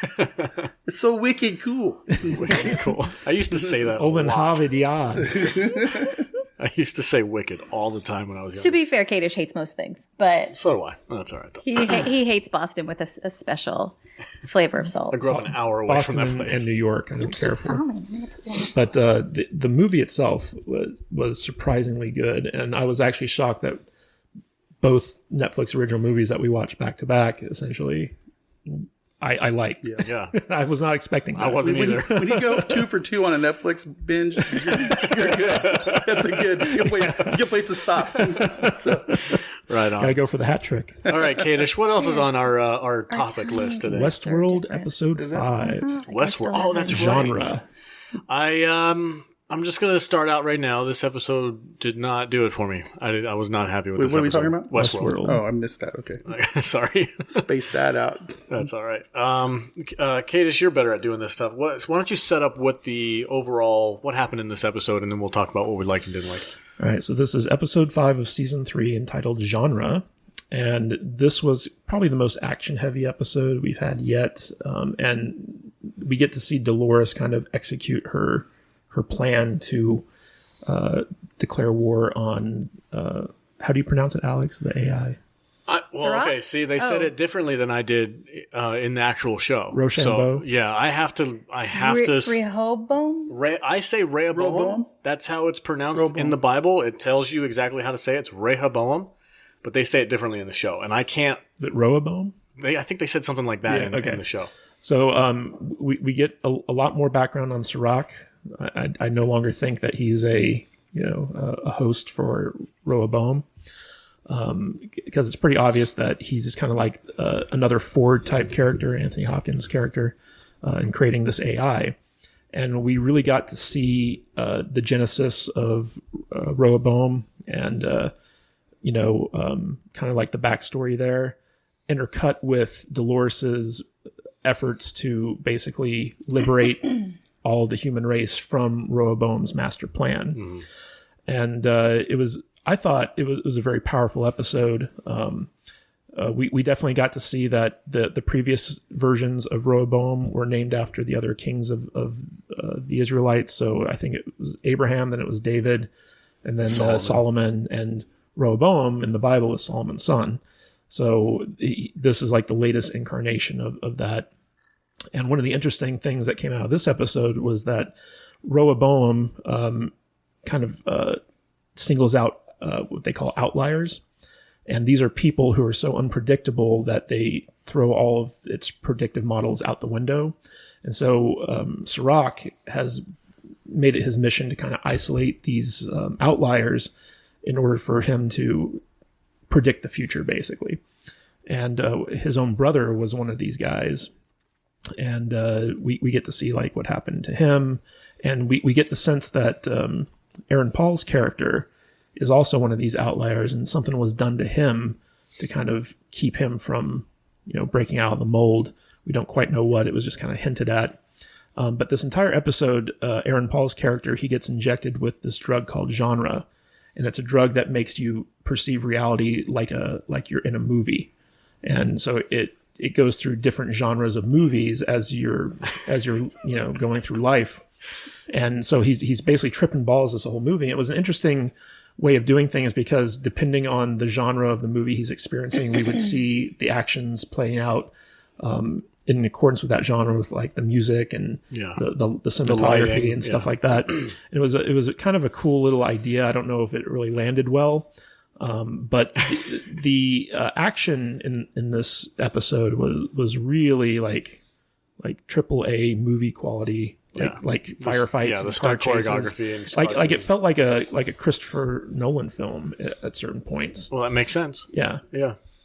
It's so wicked cool. Wicked cool. I used to say that Olin Harvard Yard. I used to say wicked all the time when I was young. To be fair, Kadish hates most things, but so do I. That's all right, though. He hates Boston with a special flavor of salt. I grew up an hour away Boston from that place. and New York, I don't care for. But the movie itself was surprisingly good, and I was actually shocked that both Netflix original movies that we watched back to back, essentially, I liked. Yeah. I was not expecting that. I wasn't either. When you go 2 for 2 on a Netflix binge, you're good. That's a good place to stop. Right on. Gotta go for the hat trick. All right, Kadish, what else is on our topic list today? Westworld episode 5. Westworld. Oh, that's genre. Right. I'm just going to start out right now. This episode did not do it for me. I was not happy with this episode. episode. What are we talking about? Westworld. Oh, I missed that. Okay. Sorry. Space that out. That's all right. Kadish, you're better at doing this stuff. Why don't you set up what happened in this episode, and then we'll talk about what we liked and didn't like. All right, so this is episode 5 of season 3 entitled Genre. And this was probably the most action-heavy episode we've had yet. And we get to see Dolores kind of execute her plan to declare war on, how do you pronounce it, Alex? The AI? Okay. See, they said it differently than I did in the actual show. Rochambeau? So, yeah, I have to. Rehoboam? I say Rehoboam. That's how it's pronounced in the Bible. It tells you exactly how to say it. It's Rehoboam, but they say it differently in the show, and I can't. Is it Rehoboam? I think they said something like that in the show. So we get a lot more background on Sirach. I no longer think that he's a host for Rehoboam, because it's pretty obvious that he's just kind of like another Ford type character, Anthony Hopkins' character, in creating this AI. And we really got to see the genesis of Rehoboam and kind of like the backstory there, intercut with Dolores's efforts to basically liberate all of the human race from Rehoboam's master plan. Mm-hmm. And I thought it was a very powerful episode. We definitely got to see that the previous versions of Rehoboam were named after the other kings of the Israelites. So I think it was Abraham, then it was David, and then Solomon, and Rehoboam in the Bible is Solomon's son. So this is like the latest incarnation of that. And one of the interesting things that came out of this episode was that Rehoboam kind of singles out what they call outliers. And these are people who are so unpredictable that they throw all of its predictive models out the window. And so Sirach has made it his mission to kind of isolate these outliers in order for him to predict the future, basically. And his own brother was one of these guys. And we get to see like what happened to him. And we get the sense that Aaron Paul's character is also one of these outliers, and something was done to him to kind of keep him from, breaking out of the mold. We don't quite know what. It was just kind of hinted at. But this entire episode, Aaron Paul's character, he gets injected with this drug called genre. And it's a drug that makes you perceive reality like you're in a movie. And so it goes through different genres of movies as you're going through life. And so he's basically tripping balls this whole movie. It was an interesting way of doing things because depending on the genre of the movie he's experiencing, we would see the actions playing out in accordance with that genre, with like the music and the cinematography and stuff like that. And it was kind of a cool little idea. I don't know if it really landed well, but the action in this episode was really like AAA movie quality. Like firefights, and the car stunt chases. choreography, and like it felt like a Christopher Nolan film at certain points. Well, that makes sense. Yeah.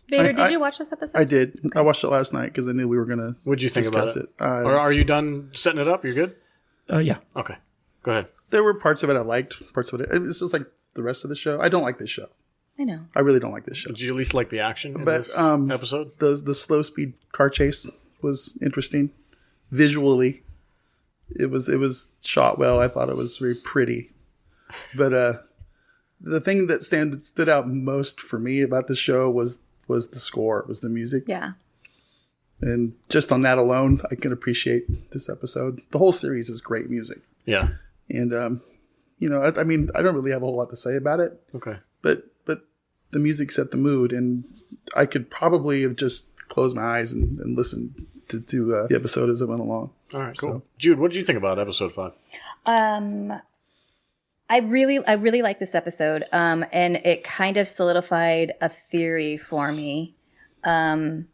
Vader, did you watch this episode? I did. I watched it last night because I knew we were going to. What'd you think about it? Or are you done setting it up? You're good. Yeah. Okay. Go ahead. There were parts of it I liked. Parts of it. It's just like the rest of the show. I don't like this show. I know. I really don't like this show. Did you at least like the action in this episode? The slow speed car chase was interesting. Visually, it was shot well. I thought it was very pretty. But the thing that stood out most for me about the show was the score, was the music. Yeah. And just on that alone, I can appreciate this episode. The whole series is great music. Yeah. And I mean, I don't really have a whole lot to say about it. Okay. But the music set the mood, and I could probably have just closed my eyes and listened to the episode as it went along. All right, cool. So, Jude, what did you think about episode 5? I really like this episode, and it kind of solidified a theory for me. And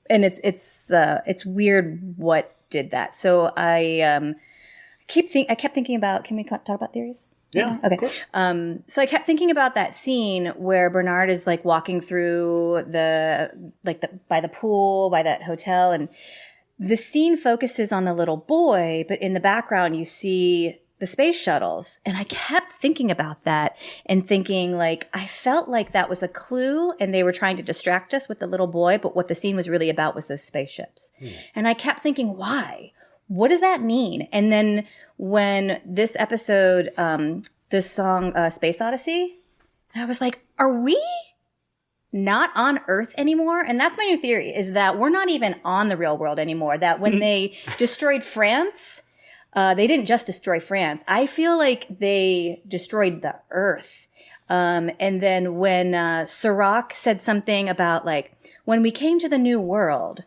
it's weird what did that. So I kept thinking about. Can we talk about theories? Yeah. Okay. So I kept thinking about that scene where Bernard is like walking through by the pool, by that hotel, and the scene focuses on the little boy, but in the background you see the space shuttles. And I kept thinking about that and thinking like, I felt like that was a clue and they were trying to distract us with the little boy, but what the scene was really about was those spaceships. And I kept thinking, why? What does that mean? And then when this episode, this song, Space Odyssey, I was like, are we not on Earth anymore? And that's my new theory, is that we're not even on the real world anymore. That when they destroyed France, they didn't just destroy France. I feel like they destroyed the Earth. And then when Sirach said something about like, when we came to the new world,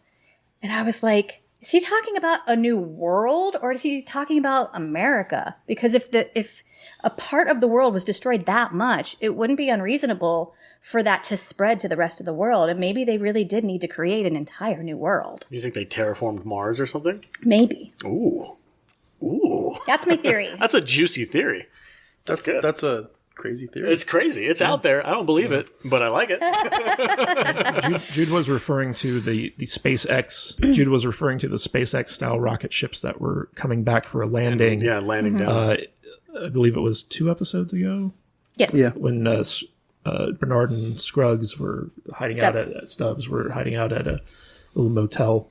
and I was like, is he talking about a new world or is he talking about America? Because if a part of the world was destroyed that much, it wouldn't be unreasonable for that to spread to the rest of the world. And maybe they really did need to create an entire new world. You think they terraformed Mars or something? Maybe. Ooh. That's my theory. That's a juicy theory. That's good. That's a crazy theory. It's crazy. It's out there. I don't believe it, but I like it. Jude was referring to the SpaceX. Jude was referring to the SpaceX style rocket ships that were coming back for a landing. Landing down. I believe it was 2 episodes ago. Yes. Yeah. When Bernard and Scruggs were hiding Stubbs were hiding out at a little motel.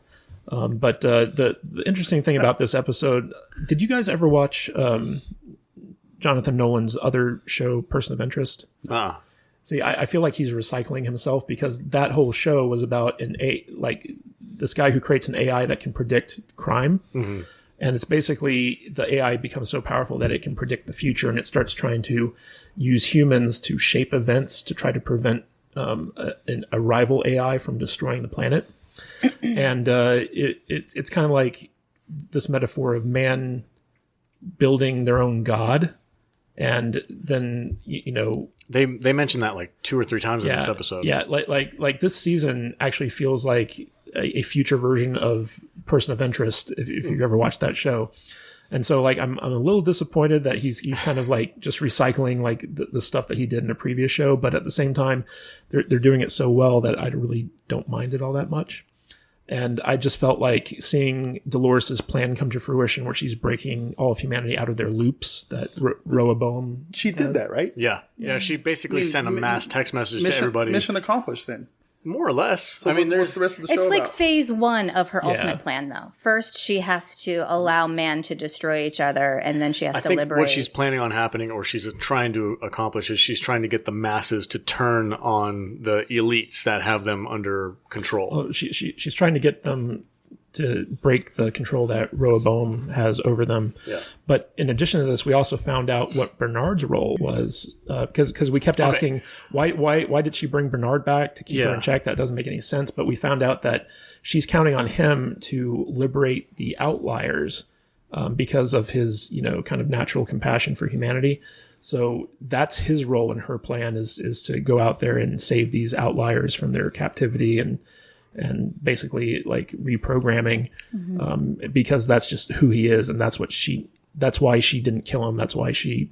But the interesting thing about this episode, did you guys ever watch Jonathan Nolan's other show, Person of Interest? See, I feel like he's recycling himself because that whole show was about this guy who creates an AI that can predict crime. Mm-hmm. And it's basically the AI becomes so powerful that it can predict the future, and it starts trying to use humans to shape events to try to prevent a rival AI from destroying the planet. And it's kind of like this metaphor of man building their own god And then, they mentioned that like 2 or 3 times in this episode. Yeah, like this season actually feels like a future version of Person of Interest, if you've ever watched that show. And so, like, I'm a little disappointed that he's kind of like just recycling like the stuff that he did in a previous show, but at the same time, they're doing it so well that I really don't mind it all that much. And I just felt like seeing Dolores' plan come to fruition, where she's breaking all of humanity out of their loops that Rehoboam. She did that, right? Yeah. She basically sent a mass text message to everybody. Mission accomplished, then. More or less. So what's the rest of the show It's like about? phase 1 of her ultimate plan, though. First, she has to allow man to destroy each other, and then she has to liberate. What she's planning on happening, or she's trying to accomplish, is she's trying to get the masses to turn on the elites that have them under control. Well, she's trying to get them to break the control that Rehoboam has over them. Yeah. But in addition to this, we also found out what Bernard's role was, because we kept asking why did she bring Bernard back to keep her in check? That doesn't make any sense. But we found out that she's counting on him to liberate the outliers because of his kind of natural compassion for humanity. So that's his role in her plan is to go out there and save these outliers from their captivity and basically like reprogramming, because that's just who he is. And that's why she didn't kill him. That's why she,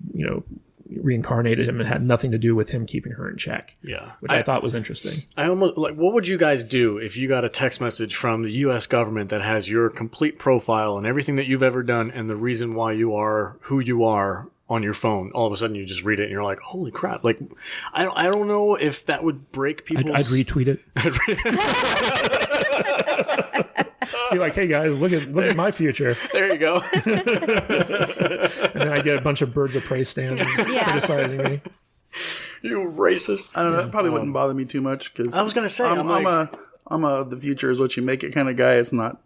reincarnated him, and had nothing to do with him keeping her in check. Yeah. Which I thought was interesting. I almost like, what would you guys do if you got a text message from the U.S. government that has your complete profile and everything that you've ever done and the reason why you are who you are on your phone? All of a sudden you just read it and you're like, holy crap. Like, I don't know if that would break people's... I'd retweet it. Be like, hey guys, look at my future. There you go. And then I get a bunch of Birds of Prey stands criticizing me. You racist. I don't know. That probably wouldn't bother me too much, because I was going to say, I'm a the future is what you make it kind of guy. It's not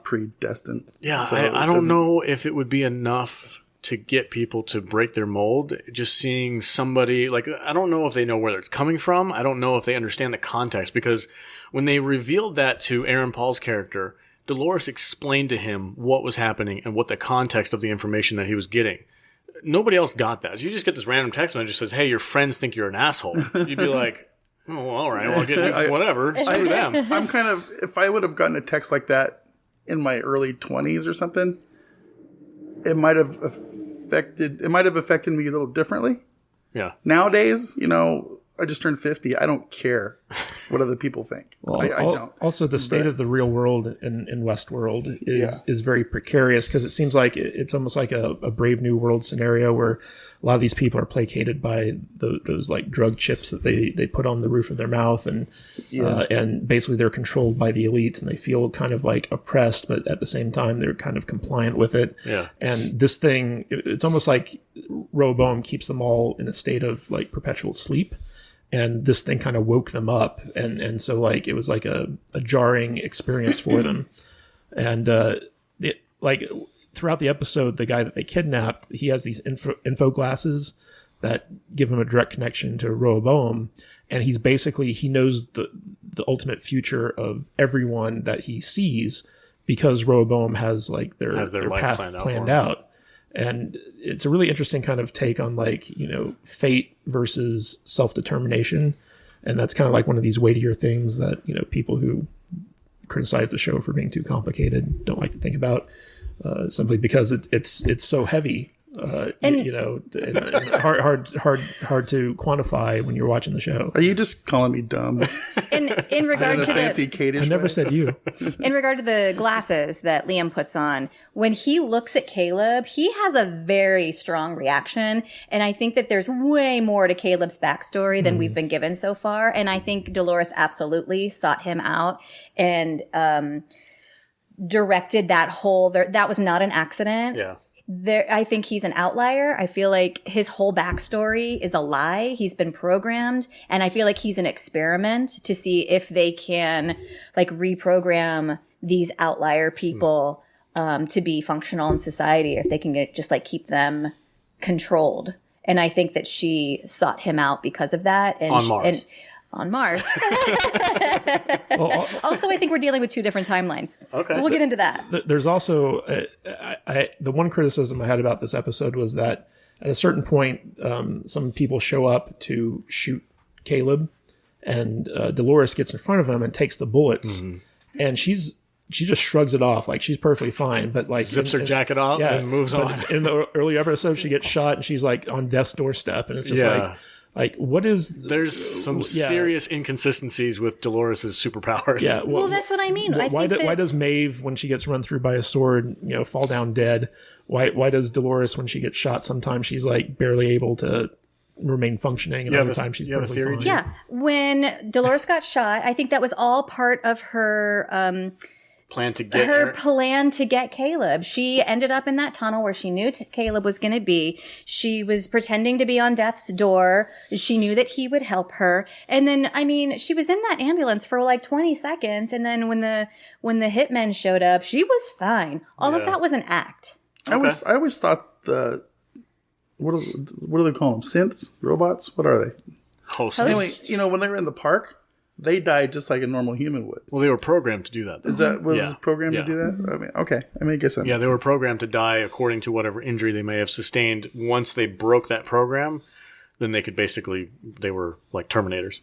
predestined. Yeah, So I don't know if it would be enough to get people to break their mold. Just seeing somebody, like, I don't know if they know where it's coming from. I don't know if they understand the context, because when they revealed that to Aaron Paul's character, Dolores explained to him what was happening and what the context of the information that he was getting. Nobody else got that. So you just get this random text message that says, hey, your friends think you're an asshole. You'd be like, oh, well, all right, well, whatever. Screw them. I'm kind of, if I would have gotten a text like that in my early 20s or something, it might have affected me a little differently. Yeah. Nowadays, I just turned 50. I don't care what other people think. Well, I don't. Also, the state of the real world in Westworld is very precarious, because it seems like it's almost like a Brave New World scenario where a lot of these people are placated by those like drug chips that they put on the roof of their mouth, and basically they're controlled by the elites, and they feel kind of like oppressed, but at the same time they're kind of compliant with it. Yeah. And this thing, it's almost like Rehoboam keeps them all in a state of like perpetual sleep. And this thing kind of woke them up. And so like, it was like a jarring experience for them. And, throughout the episode, the guy that they kidnapped, he has these info glasses that give him a direct connection to Rehoboam. And he knows the ultimate future of everyone that he sees, because Rehoboam has like their path planned out. And it's a really interesting kind of take on like, fate versus self-determination. And that's kind of like one of these weightier things that, people who criticize the show for being too complicated don't like to think about, simply because it's so heavy. And hard to quantify when you're watching the show. Are you just calling me dumb? In regard to fancy Kate-ish I never way? said you. In regard to the glasses that Liam puts on, when he looks at Caleb, he has a very strong reaction. And I think that there's way more to Caleb's backstory than we've been given so far. And I think Dolores absolutely sought him out and directed that whole, that was not an accident. Yeah. I think he's an outlier. I feel like his whole backstory is a lie. He's been programmed, and I feel like he's an experiment to see if they can like reprogram these outlier people to be functional in society, or if they can just like keep them controlled. And I think that she sought him out because of that. And on Mars. Also, I think we're dealing with two different timelines. Okay. So we'll get into that. There's also, the one criticism I had about this episode was that at a certain point, some people show up to shoot Caleb, and Dolores gets in front of him and takes the bullets, and she just shrugs it off like she's perfectly fine, but like zips her jacket off and moves on. In the early episode, she gets shot and she's like on death's doorstep, and it's just like what is? There's some serious inconsistencies with Dolores' superpowers. Yeah, well, that's what I mean. Why does Maeve, when she gets run through by a sword, fall down dead? Why does Dolores, when she gets shot, sometimes she's like barely able to remain functioning, and other times she's perfectly fine? Yeah, when Dolores got shot, I think that was all part of her plan to get Caleb. She ended up in that tunnel where she knew Caleb was going to be. She was pretending to be on death's door. She knew that he would help her. And then, I mean, she was in that ambulance for like 20 seconds. And then when the hitmen showed up, she was fine. All of that was an act. Okay. I always thought what do they call them? Synths? Robots? What are they? Hosts. Anyway, when they were in the park, they died just like a normal human would. Well, they were programmed to do that, though. Is that what was programmed to do that? I mean, okay. I guess that they were programmed to die according to whatever injury they may have sustained. Once they broke that program, then they could they were like Terminators.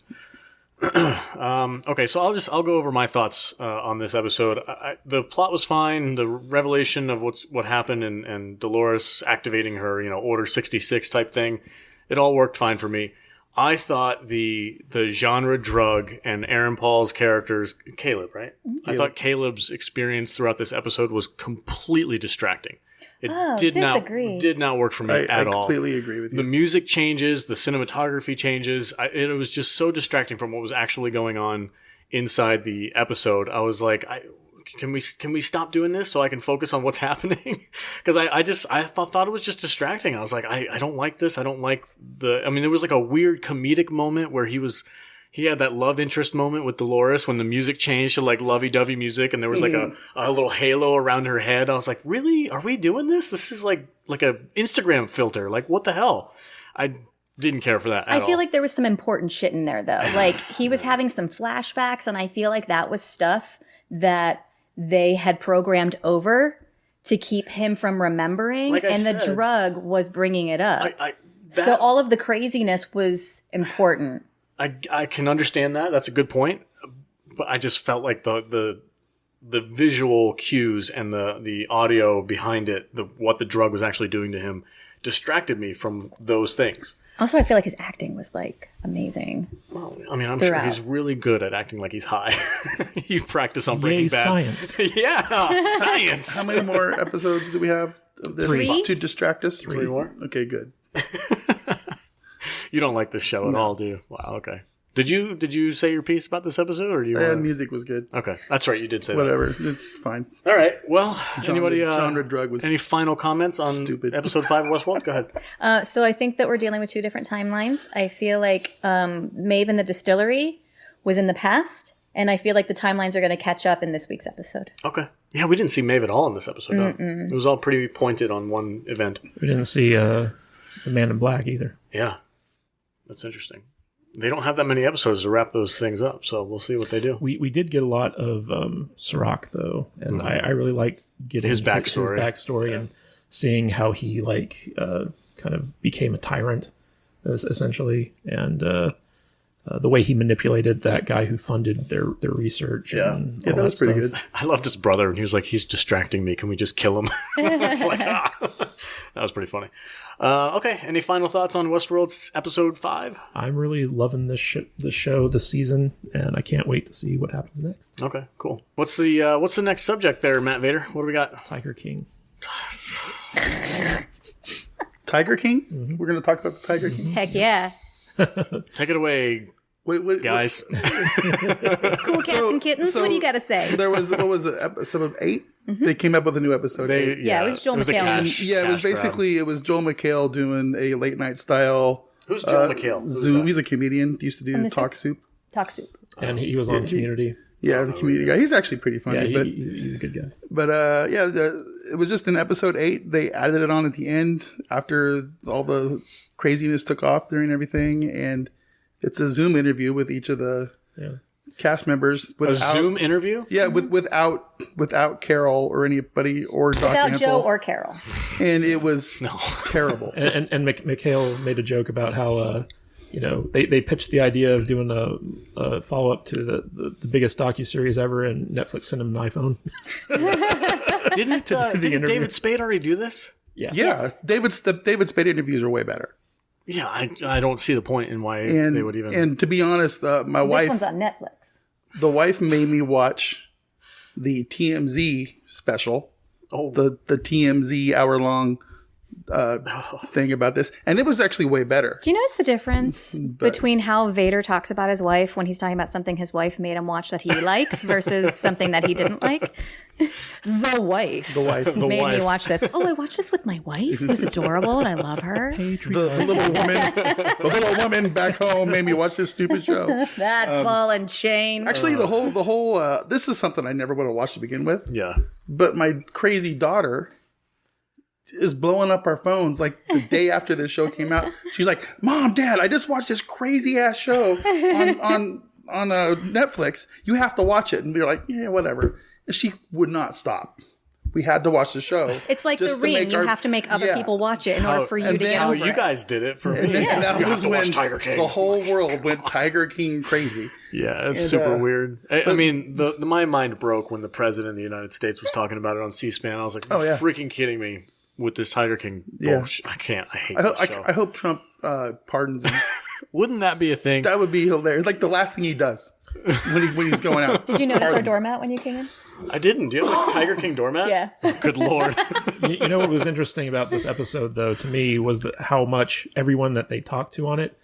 Okay, so I'll go over my thoughts on this episode. The plot was fine. The revelation of what happened and Dolores activating her, Order 66 type thing, it all worked fine for me. I thought the genre drug and Aaron Paul's characters, Caleb, right? I thought Caleb's experience throughout this episode was completely distracting. It did not work for me at all. I completely agree with you. The music changes, the cinematography changes. It was just so distracting from what was actually going on inside the episode. I was like, can we stop doing this so I can focus on what's happening? Because I thought it was just distracting. I was like, I don't like this. I don't like there was like a weird comedic moment where he had that love interest moment with Dolores when the music changed to like lovey-dovey music and there was like a little halo around her head. I was like, really? Are we doing this? This is like a Instagram filter. Like, what the hell? I didn't care for that at all. I feel like there was some important shit in there, though. Like, he was having some flashbacks, and I feel like that was stuff that they had programmed over to keep him from remembering, the drug was bringing it up. So all of the craziness was important. I can understand that. That's a good point. But I just felt like the visual cues and the audio behind it, what the drug was actually doing to him, distracted me from those things. Also, I feel like his acting was like amazing. Well, I mean, I'm sure he's really good at acting like he's high. You practice on Breaking Bad. Science. Yeah, science. How many more episodes do we have of this 3 to distract us? 3 more. Okay, good. You don't like this show at all, do you? Wow. Okay. Did you say your piece about this episode, or do you? Music was good. Okay, that's right. You did say whatever. It's fine. All right. Well, genre drug was any final comments on stupid. Episode 5 of Westworld? Go ahead. So I think that we're dealing with 2 different timelines. I feel like Maeve in the distillery was in the past, and I feel like the timelines are going to catch up in this week's episode. Okay. Yeah, we didn't see Maeve at all in this episode. No. It was all pretty pointed on one event. We didn't see the Man in Black either. Yeah, that's interesting. They don't have that many episodes to wrap those things up, so we'll see what they do. We did get a lot of Sirach, though, and I really liked getting his backstory and seeing how he kind of became a tyrant, essentially, and the way he manipulated that guy who funded their research. Yeah, that was pretty good. I loved his brother, and he was like, "He's distracting me. Can we just kill him?" I was like, that was pretty funny. Okay, any final thoughts on Westworld's episode 5? I'm really loving the show this season, and I can't wait to see what happens next. Okay, cool. What's the next subject there, Matt Vader? What do we got? Tiger King. Tiger King? Mm-hmm. We're going to talk about the Tiger King? Heck yeah. Take it away, guys. Cool cats and kittens. What do you got to say? There was, what was it, episode 8? Mm-hmm. They came up with a new episode 8. Yeah, it was Joel McHale. It was basically, it was Joel McHale doing a late night style. Who's Joel McHale? Zoom. He's a comedian. He used to do Talk Soup. Talk Soup. And he was on Community. Yeah, the community guy. He's actually pretty funny. Yeah, he's a good guy. But it was just in episode 8. They added it on at the end after all the craziness took off during everything, and it's a Zoom interview with each of the cast members A Zoom interview? Yeah, without Carol or anybody or Doc Without Ansel. Joe or Carol. And it was terrible. And Mikhail made a joke about how they pitched the idea of doing a follow up to the biggest docuseries ever, and Netflix sent him an iPhone. Didn't David Spade already do this? Yeah. Yeah, Yes. the David Spade interviews are way better. Yeah, I don't see the point in why they would even. And to be honest, my wife. This one's on Netflix. The wife made me watch the TMZ special. Oh. The TMZ hour-long thing about this. And it was actually way better. Do you notice the difference between how Vader talks about his wife when he's talking about something his wife made him watch that he likes versus something that he didn't like? The wife made me watch this. Oh, I watched this with my wife. It was adorable and I love her. The little woman back home made me watch this stupid show. That ball and chain. Actually, the whole this is something I never would have watched to begin with. Yeah. But my crazy daughter is blowing up our phones like the day after this show came out. She's like, "Mom, Dad, I just watched this crazy ass show on Netflix. You have to watch it." And we were like, "Yeah, whatever." And she would not stop. We had to watch the show. It's like The Ring. You have to make other people watch it in order for you to get how over you it. guys did it for me. And that was when Tiger King. the whole world went Tiger King crazy. Yeah, it's super weird. I mean, my mind broke when the president of the United States was talking about it on C-SPAN. I was like, "Oh yeah, freaking kidding me!" With this Tiger King bullshit. I can't. I hate this show. I hope Trump pardons him. Wouldn't that be a thing? That would be hilarious. Like the last thing he does when he's going out. Did you notice our doormat when you came in? I didn't. Do you have like Tiger King doormat? Yeah. Good Lord. You know what was interesting about this episode, though, to me, was how much everyone that they talked to on it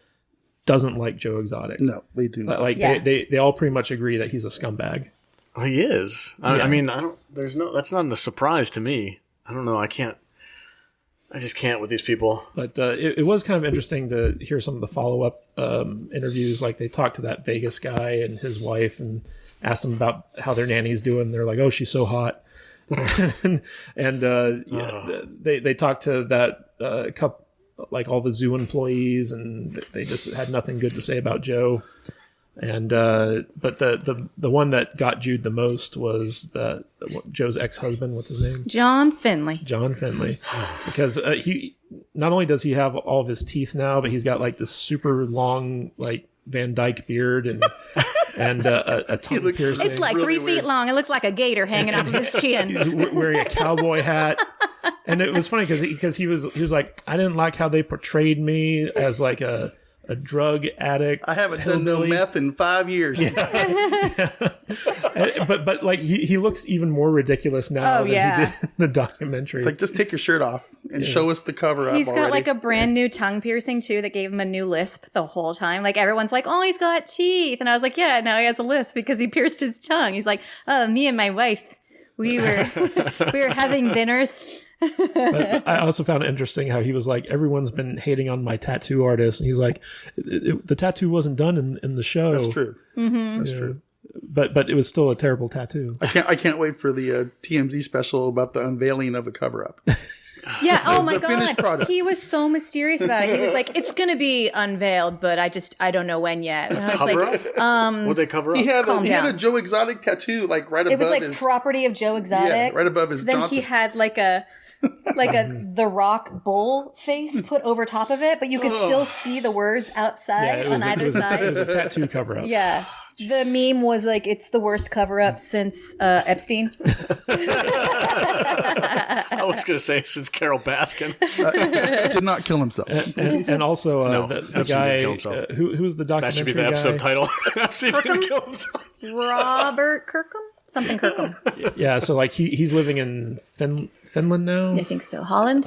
doesn't like Joe Exotic. No, they do not. Like they all pretty much agree that he's a scumbag. Well, he is. I mean, that's not a surprise to me. I don't know. I just can't with these people. But it was kind of interesting to hear some of the follow-up interviews. Like they talked to that Vegas guy and his wife and asked them about how their nanny's doing. They're like, "Oh, she's so hot." They talked to that couple, like all the zoo employees, and they just had nothing good to say about Joe. And but the one that got Jude the most was Joe's ex-husband. What's his name? John Finley. Because he not only does he have all of his teeth now, but he's got like this super long like Van Dyke beard and a tongue piercing. It's like really 3 feet long. It looks like a gator hanging off of his chin. He's wearing a cowboy hat. And it was funny because he was like, "I didn't like how they portrayed me as like a drug addict. I haven't done no meth in 5 years." Yeah. But like he looks even more ridiculous now than he did in the documentary. It's like, just take your shirt off and show us the cover up. He's got like a brand new tongue piercing too that gave him a new lisp the whole time. Like everyone's like, "Oh, he's got teeth," and I was like, "Yeah, now he has a lisp because he pierced his tongue." He's like, "Oh, me and my wife, we were having dinner." But I also found it interesting how he was like, "Everyone's been hating on my tattoo artist," and he's like, "The tattoo wasn't done in the show." That's true. Mm-hmm. That's true. But it was still a terrible tattoo. I can't wait for the TMZ special about the unveiling of the cover up. Yeah. Oh my finished God. product. He was so mysterious about it. He was like, "It's going to be unveiled, but I don't know when yet." And I was like, What'd they cover up? He had a Joe Exotic tattoo like right above it was like his property of Joe Exotic. Yeah, right above his Then Johnson. he had like a The Rock bull face put over top of it, but you could still see the words outside on either side. It was a tattoo cover up. Yeah. The meme was like, "It's the worst cover up since Epstein." I was going to say since Carol Baskin. Did not kill himself. And also No, the guy who's the documentary That should be the episode guy? title. Epstein didn't kill himself. Robert Kirkham? Something Kirkham. Yeah, so like he's living in Finland now. I think so. Holland?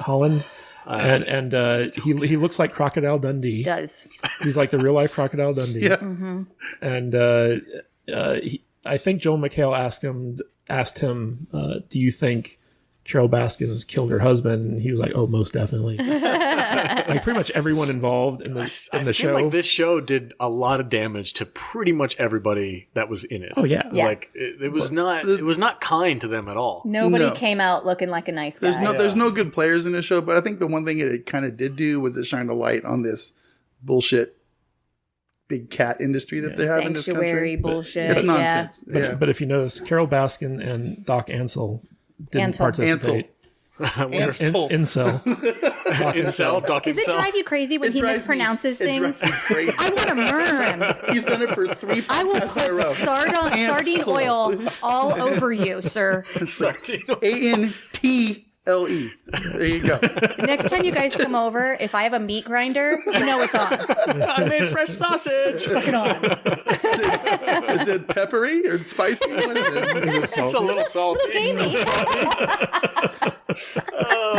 And he looks like Crocodile Dundee. Does. He's like the real life Crocodile Dundee. Yeah. Mm-hmm. And I think Joel McHale asked him, "Do you think Carol Baskin has killed her husband?" And he was like, "Oh, most definitely." Like pretty much everyone involved in the I show. feel like this show did a lot of damage to pretty much everybody that was in it. Oh yeah. Like it was not kind to them at all. Nobody came out looking like a nice guy. There's no good players in this show, but I think the one thing it kind of did do was it shined a light on this bullshit big cat industry that they have in this Sanctuary country. bullshit. It's nonsense. But if you notice, Carol Baskin and Doc Ansel didn't participate. Incel. Incel, Doc Does it Incel. drive you crazy when he mispronounces things? It drives me crazy. I want to murder him. He's done it for 3 I will podcasts in a put row. sardine oil all over you, sir. Sardine. Antle. There you go. Next time you guys come over, if I have a meat grinder, you know it's on. I made fresh sausage. Fucking on. Is it peppery or spicy? What is it? It's a little salty. Gamey.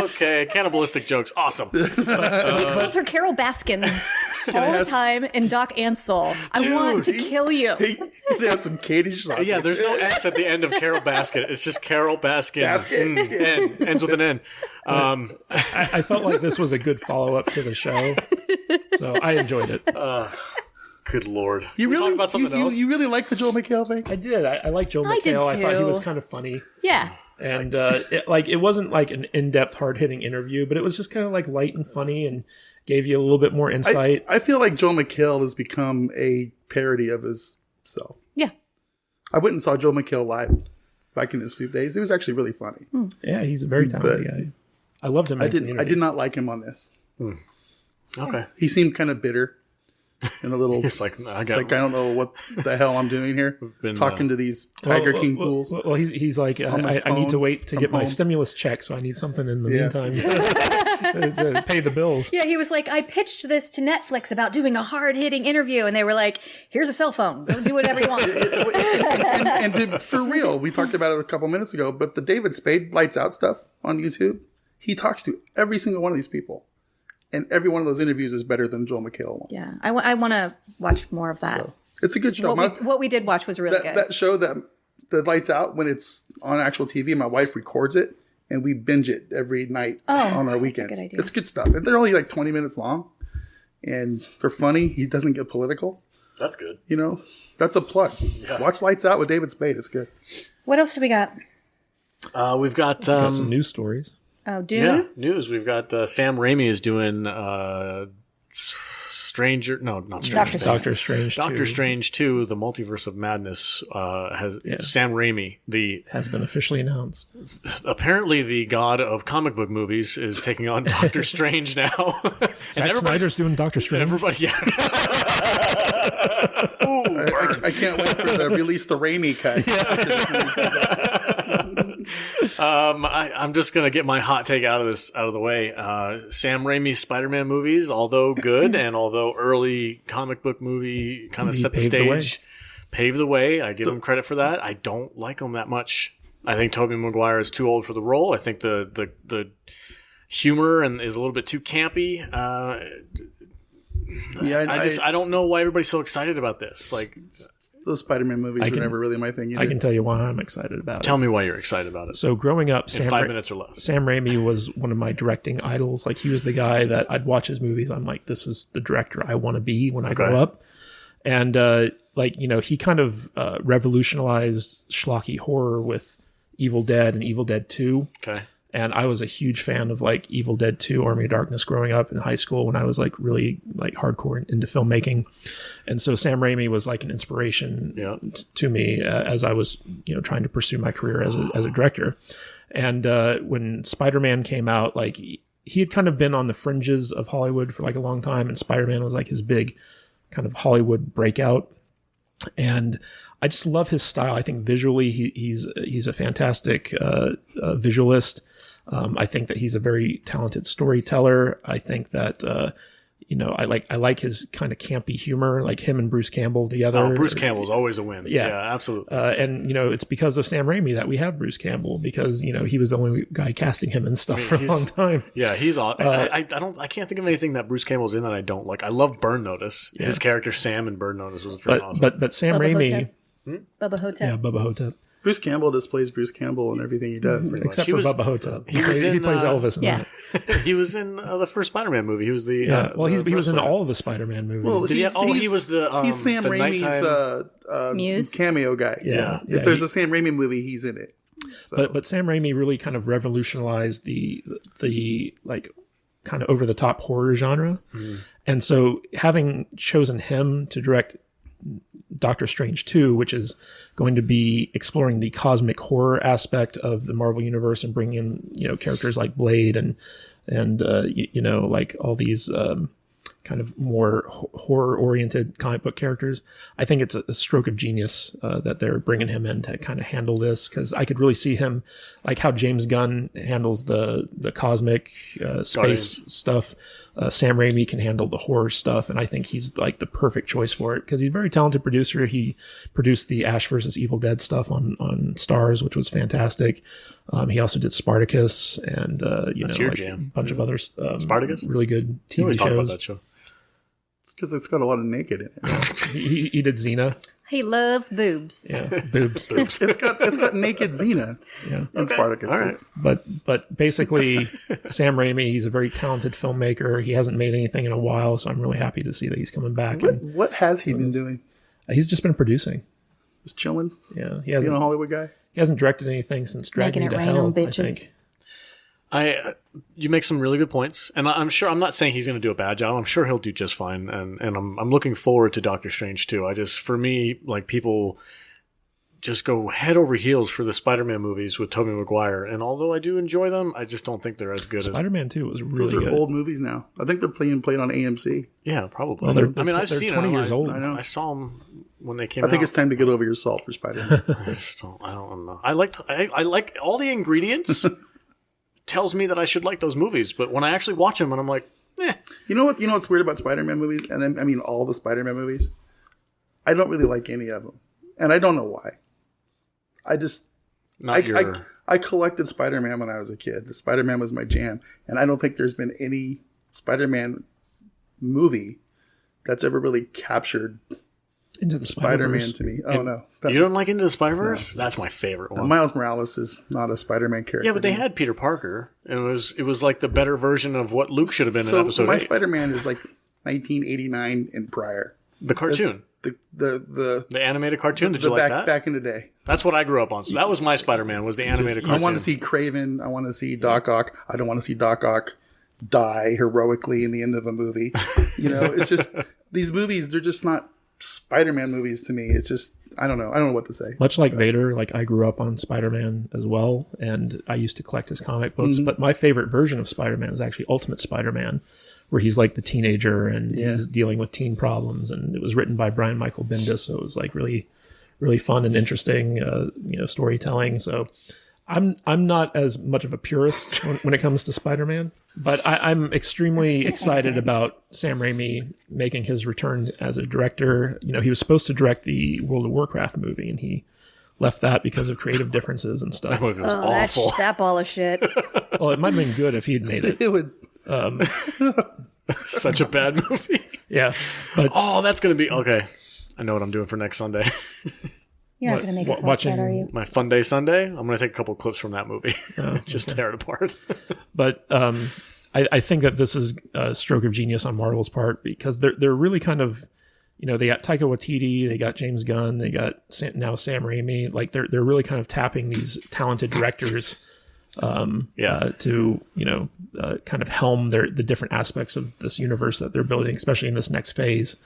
Okay, cannibalistic jokes. Awesome. Calls her Carol Baskins all the time and Doc Ansel. I want to kill you. He has some Katie sauce. Yeah, there's no S at the end of Carol Baskin. It's just Carol Baskin. N. Ends with an N. I felt like this was a good follow-up to the show, so I enjoyed it. Good Lord. You Can we really talk about something else? You really like the Joel McHale thing? I did. I like Joe I did McHale. I thought he too. was kind of funny. Yeah. And it wasn't like an in-depth, hard-hitting interview, but it was just kind of like light and funny and gave you a little bit more insight. I feel like Joel McHale has become a parody of himself. Yeah. I went and saw Joel McHale live back in his Soup days. It was actually really funny. Yeah, he's a very talented guy. I loved him. I did not like him on this. Okay. He seemed kind of bitter and a little. It's like, I It's like I don't know what the hell I'm doing here. been, Talking to these Tiger King fools. Well, he's like, my I need to phone. wait to I'm get my home. stimulus check, so I need something in the Yeah. meantime to pay the bills. Yeah, he was like, I pitched this to Netflix about doing a hard-hitting interview, and they were like, here's a cell phone. Go do whatever you want. For real, we talked about it a couple minutes ago, but the David Spade Lights Out stuff on YouTube, he talks to every single one of these people. And every one of those interviews is better than Joel McHale one. Yeah, I want to watch more of that. So, it's a good show. What we did watch was really good. That show that Lights Out, when it's on actual TV, my wife records it, and we binge it every night on our weekends. a good idea. It's good stuff. And they're only like 20 minutes long. And they're funny. He doesn't get political. That's good. You know, that's a plug. Watch Lights Out with David Spade. It's good. What else do we got? We've got Got some news stories. Oh, Dune? yeah, news. We've got Sam Raimi is doing Stranger. No, not Stranger Things. Doctor Strange. Doctor 2 Strange 2, The Multiverse of Madness, Sam Raimi, has been officially announced. apparently the god of comic book movies, is taking on Doctor Strange now. Zack Snyder's doing Doctor Strange. Everybody, yeah. I can't wait for the release the Raimi cut. I'm just gonna get my hot take out of the way. Sam Raimi's Spider-Man movies, although good and although early comic book movie, kind of set the stage, paved the way. I give him credit for that. I don't like him that much. I think Tobey Maguire is too old for the role. I think the humor and is a little bit too campy. I don't know why everybody's so excited about this. Like, those Spider-Man movies were never really my thing either. I can tell you why I'm excited about it. tell me why you're excited about it. So growing up, In 5 minutes or less. Sam Raimi was one of my directing idols. Like, he was the guy that I'd watch his movies. I'm like, this is the director I want to be when I grow up. And he kind of revolutionized schlocky horror with Evil Dead and Evil Dead 2. Okay. And I was a huge fan of like Evil Dead 2, Army of Darkness growing up in high school when I was like really like hardcore into filmmaking. And so Sam Raimi was like an inspiration to me as I was, trying to pursue my career as a director. And when Spider-Man came out, like he had kind of been on the fringes of Hollywood for like a long time, and Spider-Man was like his big kind of Hollywood breakout. And I just love his style. I think visually he's a fantastic visualist. I think that he's a very talented storyteller. I think that I like his kind of campy humor, like him and Bruce Campbell together. Oh, Bruce Campbell's always a win. Yeah, absolutely. And it's because of Sam Raimi that we have Bruce Campbell, because he was the only guy casting him and stuff for a long time. Yeah, he's I can't think of anything that Bruce Campbell's in that I don't like. I love Burn Notice. His character Sam in Burn Notice was freaking awesome. But Sam Bubba Raimi, Hotep. Bubba Hotep. yeah, Bubba Hotep. Bruce Campbell displays Bruce Campbell in everything he does. Except He for was- Bubba Hotep. he was He in, plays Elvis in Yeah. that. He was in the first Spider-Man movie. He was the He was in wrestler. all of the Spider-Man movies. Well, Did he have- he was the he's Sam the Raimi's Muse? cameo guy. Yeah. If there's a Sam Raimi movie, he's in it. So. But Sam Raimi really kind of revolutionized the like kind of over the top horror genre, And so having chosen him to direct Doctor Strange 2, which is going to be exploring the cosmic horror aspect of the Marvel Universe and bringing in, characters like Blade and like all these kind of more horror-oriented comic book characters. I think it's a stroke of genius that they're bringing him in to kind of handle this, because I could really see him, like how James Gunn handles the cosmic space stuff. Sam Raimi can handle the horror stuff, and I think he's like the perfect choice for it, because he's a very talented producer. He produced the Ash versus Evil Dead stuff on Stars, which was fantastic. He also did Spartacus and a bunch of other Spartacus, really good TV shows. Talk about that show. Because it's got a lot of naked in it. he did Xena. He loves boobs. Yeah, boobs. It's got naked Xena. Yeah, and Spartacus. All right. But basically, Sam Raimi, he's a very talented filmmaker. He hasn't made anything in a while, so I'm really happy to see that he's coming back. What has he been doing? He's just been producing. Just chilling. Yeah, he hasn't. Being a Hollywood guy. He hasn't directed anything since Drag Me to Hell, I think. You make some really good points, and I'm sure, I'm not saying he's going to do a bad job. I'm sure he'll do just fine, and I'm looking forward to Doctor Strange too. For me, like, people just go head over heels for the Spider-Man movies with Tobey Maguire, and although I do enjoy them, I just don't think they're as good Spider-Man 2 was really good. Those are good. old movies now. I think they're playing on AMC. Yeah, probably. Well, I've seen 20 them. years old. I know. I saw them when they came out. I think it's time to get over your salt for Spider-Man. I don't know. I like all the ingredients. Tells me that I should like those movies, but when I actually watch them, and I'm like, eh. You know what's weird about Spider-Man movies, and then all the Spider-Man movies, I don't really like any of them, and I don't know why. I collected Spider-Man when I was a kid. The Spider-Man was my jam, and I don't think there's been any Spider-Man movie that's ever really captured Into the Spider-Man to me. Oh, no. You don't like Into the Spider-Verse? No. That's my favorite one. Miles Morales is not a Spider-Man character. Yeah, but they had Peter Parker. It was like the better version of what Luke should have been in episode 8. My Spider-Man is like 1989 and prior. The cartoon. The animated cartoon. Did you like that? Back in the day. That's what I grew up on. So that was my Spider-Man, was the animated cartoon. I want to see Kraven. I want to see Doc Ock. I don't want to see Doc Ock die heroically in the end of a movie. It's just, these movies, they're just not Spider-Man movies to me. It's just, I don't know what to say. Much like Vader, like, I grew up on Spider-Man as well, and I used to collect his comic books. Mm-hmm. But my favorite version of Spider-Man is actually Ultimate Spider-Man, where he's like the teenager and he's dealing with teen problems. And it was written by Brian Michael Bendis, so it was like really, really fun and interesting, storytelling. So I'm not as much of a purist when it comes to Spider-Man, but I'm extremely excited about Sam Raimi making his return as a director. He was supposed to direct the World of Warcraft movie, and he left that because of creative differences and stuff. That movie was awful. That ball of shit. Well, it might have been good if he'd made it. It would. Such a bad movie. Yeah. But that's going to be... Okay. I know what I'm doing for next Sunday. You're not going to make us watch that, are you? My Fun Day Sunday, I'm going to take a couple clips from that movie. Just tear it apart. But I think that this is a stroke of genius on Marvel's part, because they're really kind of, they got Taika Waititi, they got James Gunn, they got now Sam Raimi. Like, they're really kind of tapping these talented directors to kind of helm the different aspects of this universe that they're building, especially in this next phase.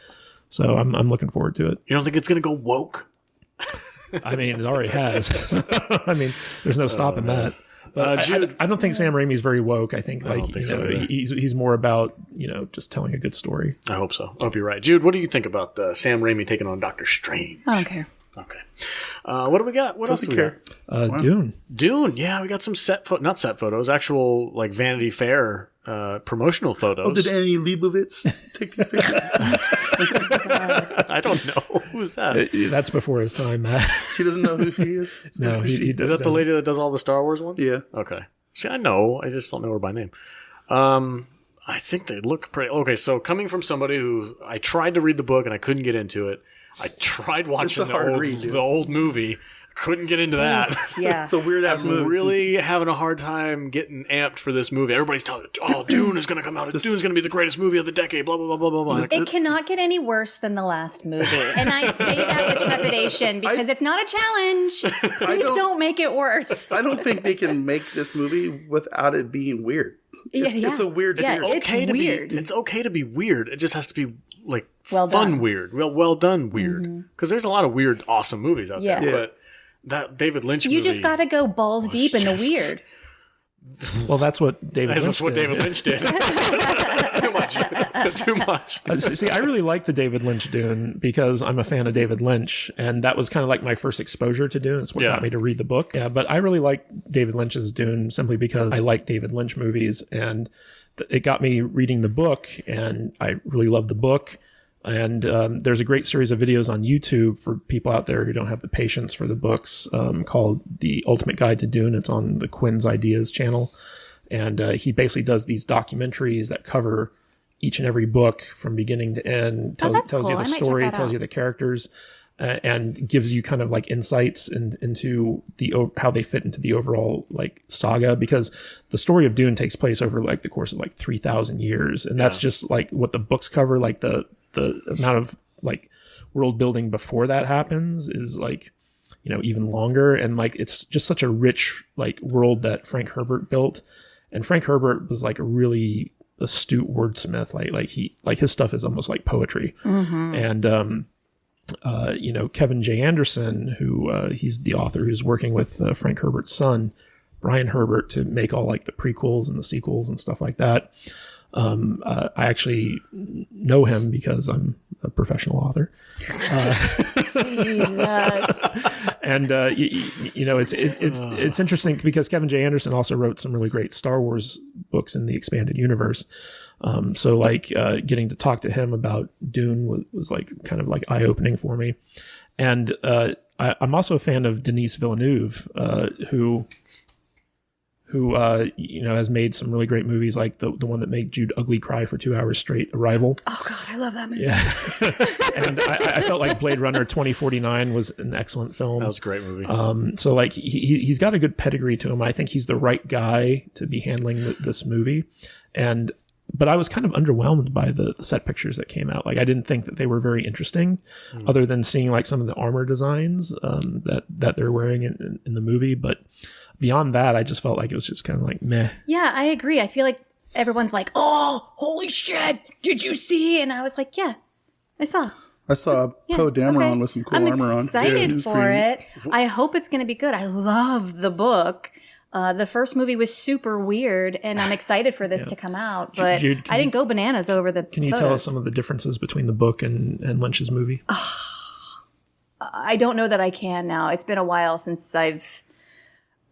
So I'm looking forward to it. You don't think it's going to go woke? I mean, it already has. I mean, there's no stopping that. But I don't think Sam Raimi's very woke. I think he's more about just telling a good story. I hope so. I hope you're right, Jude. What do you think about Sam Raimi taking on Doctor Strange? I don't care. Okay. What do we got? What else do we got? Dune. Dune. Yeah, we got some not set photos, actual like Vanity Fair promotional photos. Oh, did Annie Leibovitz take these pictures? I don't know. Who's that? That's before his time, Matt. She doesn't know who she is? No, he is that the lady that does all the Star Wars ones? Yeah. Okay. See, I know. I just don't know her by name. I think they look pretty... Okay, so coming from somebody who... I tried to read the book and I couldn't get into it. I tried watching the old movie. Couldn't get into that. Yeah. It's a weird-ass movie. I'm really having a hard time getting amped for this movie. Everybody's telling me, Dune is going to come out. Dune's going to be the greatest movie of the decade, blah, blah, blah, blah, blah, blah. It cannot get any worse than the last movie. And I say that with trepidation because it's not a challenge. Please don't make it worse. I don't think they can make this movie without it being weird. It's a weird series. It's okay to weird. It's okay to be weird. It just has to be like Well fun done. weird, well done weird. Because there's a lot of weird, awesome movies out there. But that David Lynch movie, You just got to go balls deep in the weird. Well, that's what David Lynch did. David Lynch did. Too much. See, I really like the David Lynch Dune because I'm a fan of David Lynch, and that was kind of like my first exposure to Dune. It's what got me to read the book. Yeah, but I really like David Lynch's Dune simply because I like David Lynch movies, and it got me reading the book, and I really love the book. And there's a great series of videos on YouTube for people out there who don't have the patience for the books called The Ultimate Guide to Dune. It's on the Quinn's Ideas channel. And he basically does these documentaries that cover each and every book from beginning to end, tells you the story, tells you the characters, and gives you kind of like insights into how they fit into the overall like saga, because the story of Dune takes place over like the course of like 3,000 years. And that's just like what the books cover. Like the amount of like world building before that happens is like, even longer. And like, it's just such a rich like world that Frank Herbert built. And Frank Herbert was like a really astute wordsmith. Like his stuff is almost like poetry. And, Kevin J. Anderson, who, he's the author who's working with Frank Herbert's son, Brian Herbert, to make all like the prequels and the sequels and stuff like that. I actually know him because I'm a professional author. And it's interesting because Kevin J. Anderson also wrote some really great Star Wars books in the expanded universe. So getting to talk to him about Dune was like kind of like eye-opening for me. And I'm also a fan of Denis Villeneuve, who has made some really great movies, like the one that made Jude Ugly cry for 2 hours straight, Arrival. Oh God, I love that movie. Yeah. And I felt like Blade Runner 2049 was an excellent film. That was a great movie. So like he's got a good pedigree to him. I think he's the right guy to be handling this movie. But I was kind of underwhelmed by the set pictures that came out. Like I didn't think that they were very interesting, other than seeing like some of the armor designs that they're wearing in the movie. But beyond that, I just felt like it was just kind of like meh. Yeah, I agree. I feel like everyone's like, "Oh, holy shit! Did you see?" And I was like, "Yeah, I saw." Poe Dameron with some cool armor on. I'm excited for it. I hope it's going to be good. I love the book. The first movie was super weird, and I'm excited for this to come out. But Jude, I didn't go bananas over the Can you tell us some of the differences between the book and Lynch's movie? I don't know that I can now. It's been a while since I've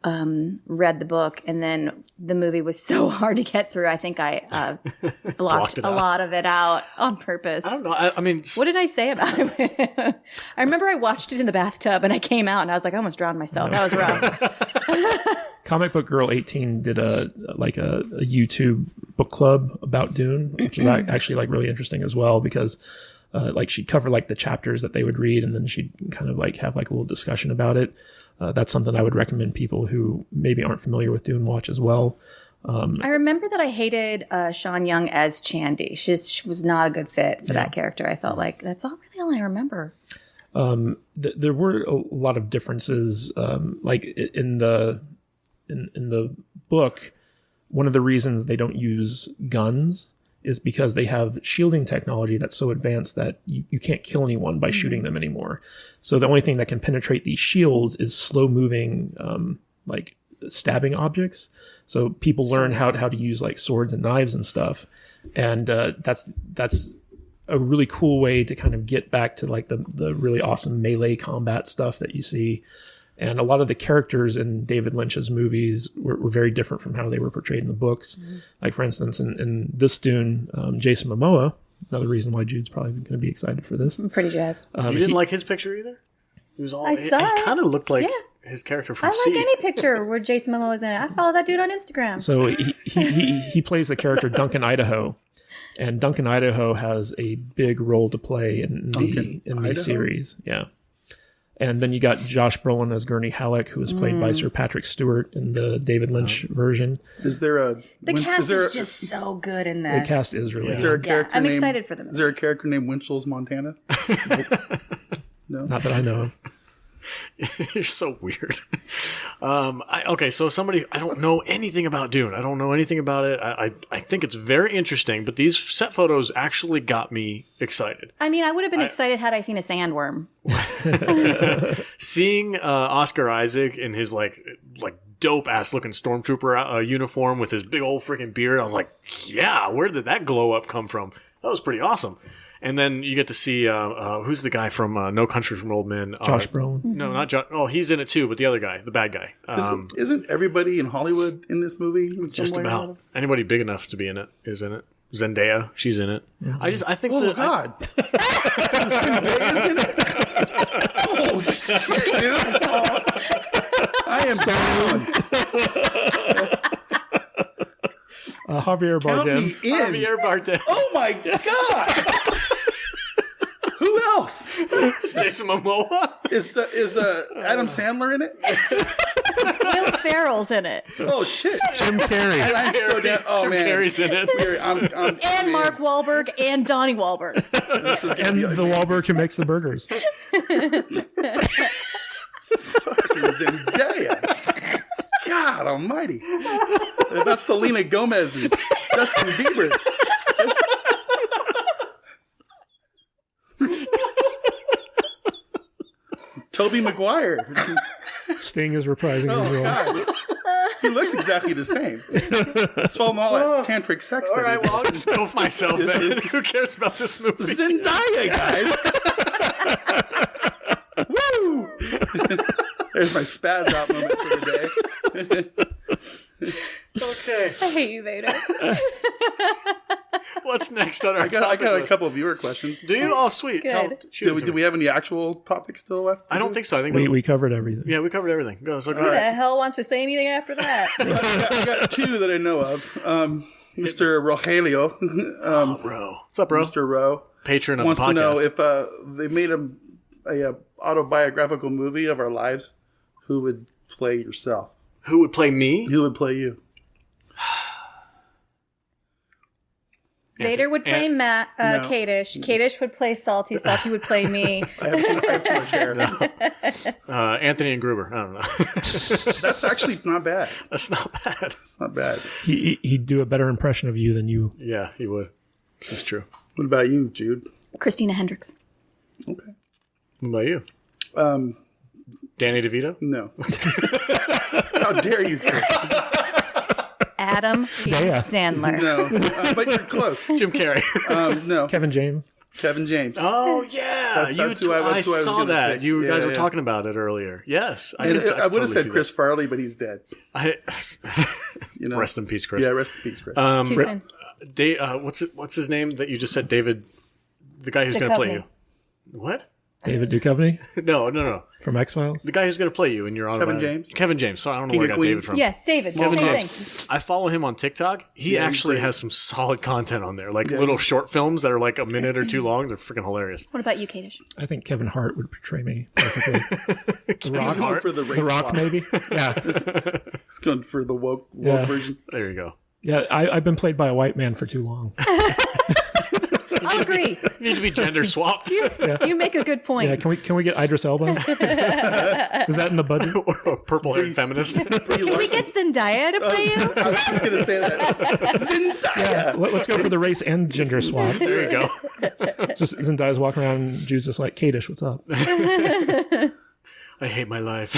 read the book, and then the movie was so hard to get through. I think I blocked a lot of it out on purpose. I don't know. I mean, what did I say about it? I remember I watched it in the bathtub, and I came out, and I was like, I almost drowned myself. That was rough. Comic Book Girl 18 did a YouTube book club about Dune, which is actually like really interesting as well, because like she'd cover like the chapters that they would read, and then she'd kind of like have like a little discussion about it. That's something I would recommend people who maybe aren't familiar with Dune watch as well. I remember that I hated Sean Young as Chandy. She was not a good fit for that character. I felt like that's all I remember. There were a lot of differences, like in the book. One of the reasons they don't use guns is because they have shielding technology that's so advanced that you can't kill anyone by shooting them anymore. So the only thing that can penetrate these shields is slow moving, like stabbing objects. So people learn how to use like swords and knives and stuff. And that's a really cool way to kind of get back to like the really awesome melee combat stuff that you see. And a lot of the characters in David Lynch's movies were very different from how they were portrayed in the books. Like, for instance, in this Dune, Jason Momoa, another reason why Jude's probably going to be excited for this. I'm pretty jazzed. You didn't like his picture either? He was all. I saw it. He kind of looked like his character from I like any picture where Jason Momoa is in it. I follow that dude on Instagram. So he plays the character Duncan Idaho. And Duncan Idaho has a big role to play in the series. Yeah. And then you got Josh Brolin as Gurney Halleck, who is played by Sir Patrick Stewart in the David Lynch version. Is there the cast is just so good in this. The cast is really good. Is there a character I'm excited for them. Is there a character named Winchell's Montana? No. Not that I know of. You're so weird. Okay, so I don't know anything about Dune. I don't know anything about it. I think it's very interesting, but these set photos actually got me excited. I mean, I would have been excited had I seen a sandworm. Seeing Oscar Isaac in his like dope ass looking stormtrooper uniform with his big old freaking beard, I was like, yeah, where did that glow up come from? That was pretty awesome. And then you get to see who's the guy from No Country for Old Men? Josh Brolin. No, not Josh. Oh, he's in it too, but the other guy, the bad guy. Isn't everybody in Hollywood in this movie? In Just some way about anybody big enough to be in it is in it. Zendaya, she's in it. Mm-hmm. I think. Oh God! Zendaya's in it. Oh shit, dude! I am down. Javier Count Bardem. me in. Javier Bardem. Oh my God! Who else? Jason Momoa. Is Adam Sandler in it? Will Ferrell's in it. Oh shit! Jim Carrey. And I'm so down. Oh Jim man, Carrey's in it. And Mark Wahlberg and Donnie Wahlberg. And the Wahlberg who makes the burgers. Zendaya. God Almighty! That's Selena Gomez and Justin Bieber. Tobey Maguire. Sting is reprising his Oh role. God. He looks exactly the same. It's all that tantric sex. All right, well, I'll just go for myself then. Who cares about this movie? Zendaya, guys. Woo! There's my spaz out moment for the day. Okay. I hate you, Vader. What's next on our I topic got a list? couple of viewer questions. Do you? Oh, sweet. Good. Shoot Do we have any actual topics still left? I don't think so. I think We covered everything. yeah, we covered everything. Go, so go Who ahead. the hell wants to say anything after that? I got two that I know of. Mr. Rogelio, Bro. What's up, bro? Mr. Rowe, Patron of wants the to know podcast. if they made a autobiographical movie of our lives, who would play yourself? Who would play me? Who would play you? Vader would play No. Kadish. Kadish would play Salty. Salty would play me. I have too much hair. Anthony and Gruber. I don't know. That's actually not bad. That's not bad. It's not bad. He'd do a better impression of you than you. Yeah, he would. This is true. What about you, Jude? Christina Hendricks. Okay. What about you? Danny DeVito? No. How dare you say? Adam P. Yeah. Sandler. No, but you're close. Jim Carrey. No, Kevin James. Kevin James. Oh, yeah. That's who I was saw gonna that. pick. You Yeah, guys were yeah. talking about it earlier. Yes. And I would have totally said see Chris Farley, but he's dead. that. You know. Rest in peace, Chris. Yeah, rest in peace, Chris. Too soon. What's his name that you just said, David? The guy who's going to play Duchovny. you. What? David Duchovny No. from X-Files. The guy who's going to play you in your Kevin James? Kevin James. Sorry, I don't know King where I of got Queens? David from. Yeah, David. Kevin Same James. thing. I follow him on TikTok. He Yeah, he's actually great. has some solid content on there, like little short films that are like a minute or two long. They're freaking hilarious. What about you, Kadish? I think Kevin Hart would portray me perfectly. He's going for the race The Rock, swap. maybe? Yeah. He's going for the woke Yeah. version. There you go. Yeah, I've been played by a white man for too long. I'll agree. You need to be gender swapped. You make a good point. Yeah, can we get Idris Elba? Is that in the budget? Purple haired feminist. Can we get Zendaya to play you? I was just going to say that. Zendaya! Let's go for the race and gender swap. There you go. Just Zendaya's walking around and Jude's just like, Kadish, what's up? I hate my life.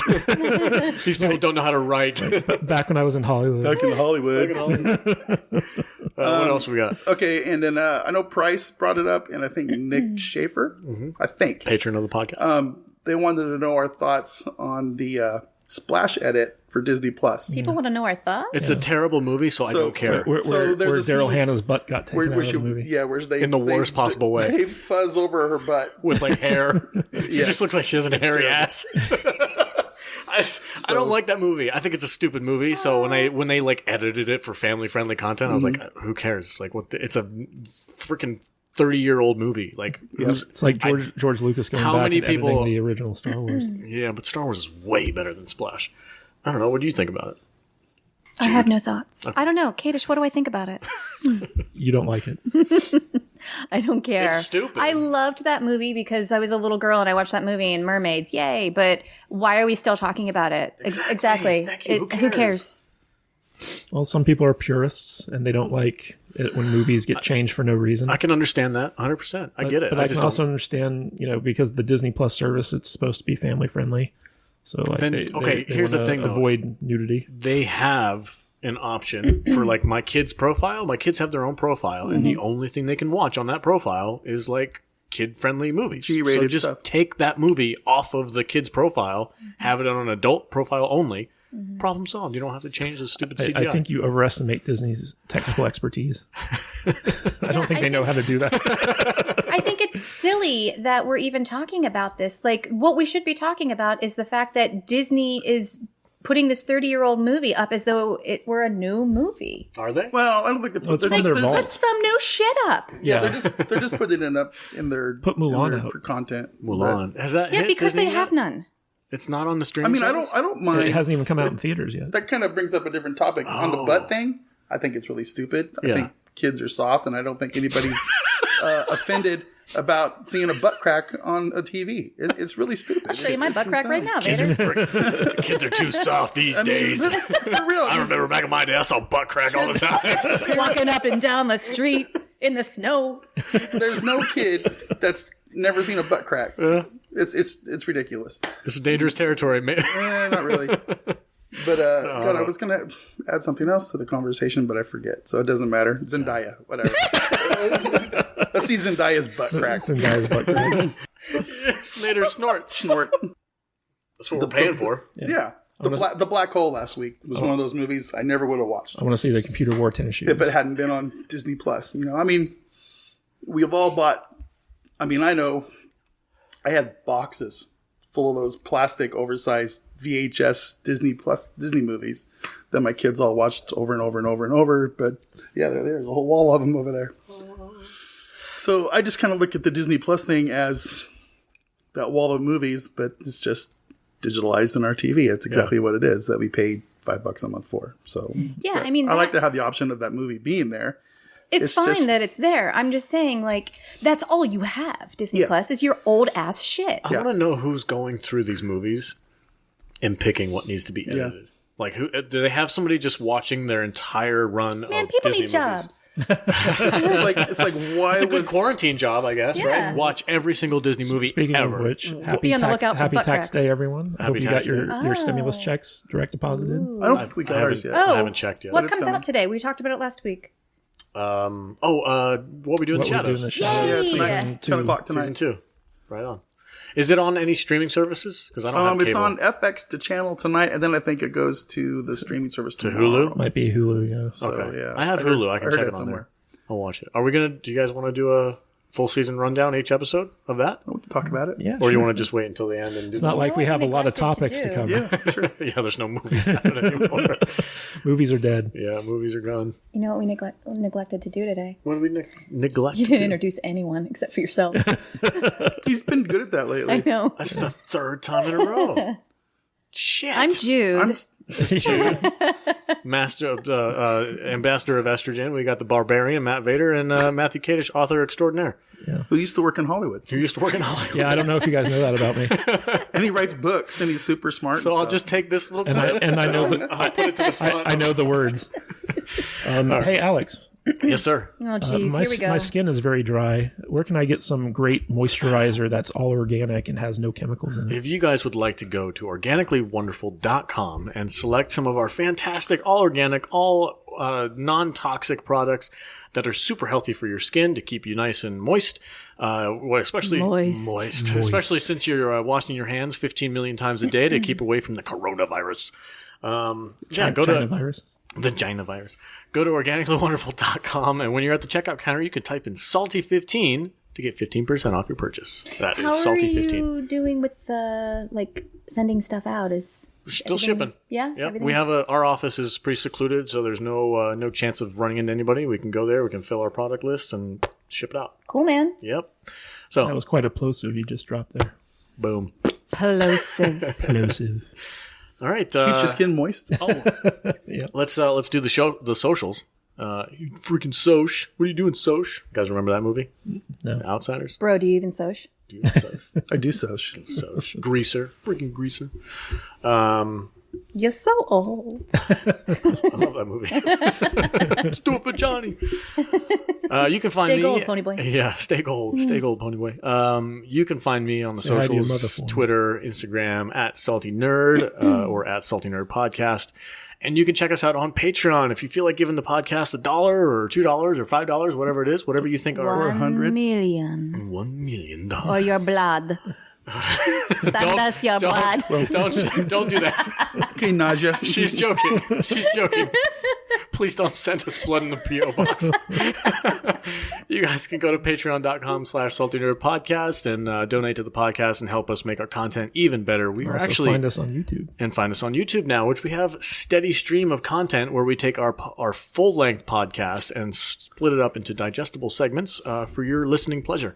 These people don't know how to write. Back when I was in Hollywood. Back in Hollywood. What else we got? Okay, and then I know Price brought it up, and I think Nick Schaefer, I think, Patron of the podcast. they wanted to know our thoughts on the splash edit for Disney Plus. People want to know our thoughts. It's a terrible movie, so I So- don't care. Where So there's a Daryl scene Hannah's butt got taken out of the movie. where they In the worst possible way. They fuzz over her butt. With like hair. She Yes. just looks like she has a hairy ass. I don't like that movie. I think it's a stupid movie. So when they like edited it for family friendly content, I was like, who cares? Like, what? It's a freaking 30-year-old movie. Like, It's like George Lucas going How back many and editing people- the original Star Wars. yeah, but Star Wars is way better than Splash. I don't know. What do you think about it? I have no thoughts. I don't know. Kadish, what do I think about it? You don't like it. I don't care. It's stupid. I loved that movie because I was a little girl and I watched that movie and mermaids. Yay. But why are we still talking about it? Exactly. Thank you. Who cares? Well, some people are purists and they don't like it when movies get changed for no reason. I can understand that 100%. I get it. But I can also understand, because the Disney Plus service, it's supposed to be family friendly. So like, Then, they here's the wanna thing, though. avoid nudity. They have an option for like my kids' profile. My kids have their own profile, and the only thing they can watch on that profile is like kid-friendly movies. G-rated so just stuff. take that movie off of the kids' profile, have it on an adult profile only. Problem solved. You don't have to change the stupid CGI. I think you overestimate Disney's technical expertise. I don't think they know how to do that. I think it's silly that we're even talking about this. Like, what we should be talking about is the fact that Disney is putting this 30-year-old movie up as though it were a new movie. Are they? Well, I don't think Well, it's from their vault. Put some new shit up. Yeah, they're just putting it up in their Put Mulan out. for content. Mulan. Has that Yeah, hit because Disney they have yet? none. It's not on the I streaming mean, service? I don't mind. It hasn't even come out in theaters yet. That kind of brings up a different topic on the butt thing. I think it's really stupid. I think kids are soft, and I don't think anybody's offended about seeing a butt crack on a TV. It's really stupid. I'll show you my butt crack right now, Vader. Kids are too soft these days. For real. I remember back in my day, I saw butt crack all the time. Walking up and down the street in the snow. There's no kid that's never seen a butt crack. It's ridiculous. This is dangerous territory, man. Not really. But God, I was gonna add something else to the conversation, but I forget, so it doesn't matter. Zendaya, whatever. Let's see Zendaya's butt crack. Zendaya's butt crack. It's made her snort. Snort. That's what we're paying for. Yeah. The Black Hole last week was one of those movies I never would have watched I want to see the computer war tennis shoes. if it hadn't been on Disney Plus. I mean, we've all bought. I mean, I know I had boxes full of those plastic, oversized VHS Disney movies that my kids all watched over and over and over and over. But yeah, there's a whole wall of them over there. So I just kind of look at the Disney Plus thing as that wall of movies, but it's just digitalized in our TV. It's exactly what it is that we paid $5 a month for. So Yeah, I mean, I like to have the option of that movie being there. It's fine just- that it's there. I'm just saying, like, that's all you have. Disney Yeah. Plus is your old ass shit. I want to know who's going through these movies and picking what needs to be edited. Like, who do they have somebody just watching their entire run Man, of people Disney need jobs. movies? It's like why It's a good was quarantine job, I guess, Yeah. right? Watch every single Disney movie Speaking ever. of which, happy Be on the tax, lookout for happy butt tax cracks. day, everyone. I hope Happy you tax got day. your stimulus checks direct deposited. I don't think we got ours yet. Oh, I haven't checked yet. What But it's comes coming. out today? We talked about it last week. What we do in the What we do shadows? in the shadows. Yay! Season Yeah. 2. 10 o'clock tonight. Season 2. Right on. Is it on any streaming services? Because I don't have cable. It's on FX to channel tonight, and then I think it goes to the streaming service To tomorrow. Hulu? Might be Hulu, yeah. So, Okay. yeah. I have heard- Hulu. I can heard check that it on somewhere. there. I'll watch it. Do you guys want to do a full season rundown each episode of that? We can talk about it. Yeah, Or do you sure. want to just wait until the end and do It's not like we have a lot of topics to cover. Yeah, sure. Yeah, there's no movies happening anymore. Movies are dead. Yeah, movies are gone. You know what we neglected to do today? What did we neglect? You to didn't do? introduce anyone except for yourself. He's been good at that lately. I know. That's the third time in a row. Shit. I'm Jude. Master of ambassador of estrogen. We got the barbarian Matt Vader and Matthew Kadish, author extraordinaire, Who used to work in Hollywood. who used to work in Hollywood. Yeah, I don't know if you guys know that about me. And he writes books, and he's super smart. So and I'll stuff. just take this little And I, clip. and I know the, I'll put it to the front. I know the words. Hey, Alex. Yes, sir. Oh, geez. Here we go. My skin is very dry. Where can I get some great moisturizer that's all organic and has no chemicals in it? If you guys would like to go to organicallywonderful.com and select some of our fantastic, all organic, all non-toxic products that are super healthy for your skin to keep you nice and moist, especially moist, especially since you're washing your hands 15 million times a day to keep away from the coronavirus. Go China to virus. the China virus. Go to organicallywonderful.com, and when you're at the checkout counter, you can type in salty15 to get 15% off your purchase. That How is are salty15. you doing with the sending stuff out? Is We're still everything- shipping. Yeah, Yep. everything's- We have our office is pretty secluded, so there's no chance of running into anybody. We can go there, we can fill our product list, and ship it out. cool, man. Yep. So, That was quite a plosive you just dropped there. boom. Plosive. Plosive. All right. Keeps your skin moist. Yeah. Let's do the socials. You freaking Soch. What are you doing, Soch? You guys remember that movie? No. Outsiders? Bro, do you even soch? Do you know Soch? I do so. Soch. Greaser. Freaking Greaser. You're so old. I love that movie. Let's do it for Johnny. You can find Stay me. gold, Pony Boy. Yeah, stay gold. Stay gold, Pony Boy. You can find me on the Say hi to your socials, mother for me. Twitter, Instagram, at Salty Nerd, or at Salty Nerd Podcast. And you can check us out on Patreon if you feel like giving the podcast $1 or $2 or $5, whatever it is, whatever you think are 1 million. $1 million. Or your blood. Send us your blood. Don't do that. Okay, Naja. She's joking. She's joking. Please don't send us blood in the P.O. box. You guys can go to patreon.com/saltynerdpodcast and donate to the podcast and help us make our content even better. We are Also actually find us on YouTube. and find us on YouTube now, which we have steady stream of content where we take our full-length podcast and split it up into digestible segments for your listening pleasure.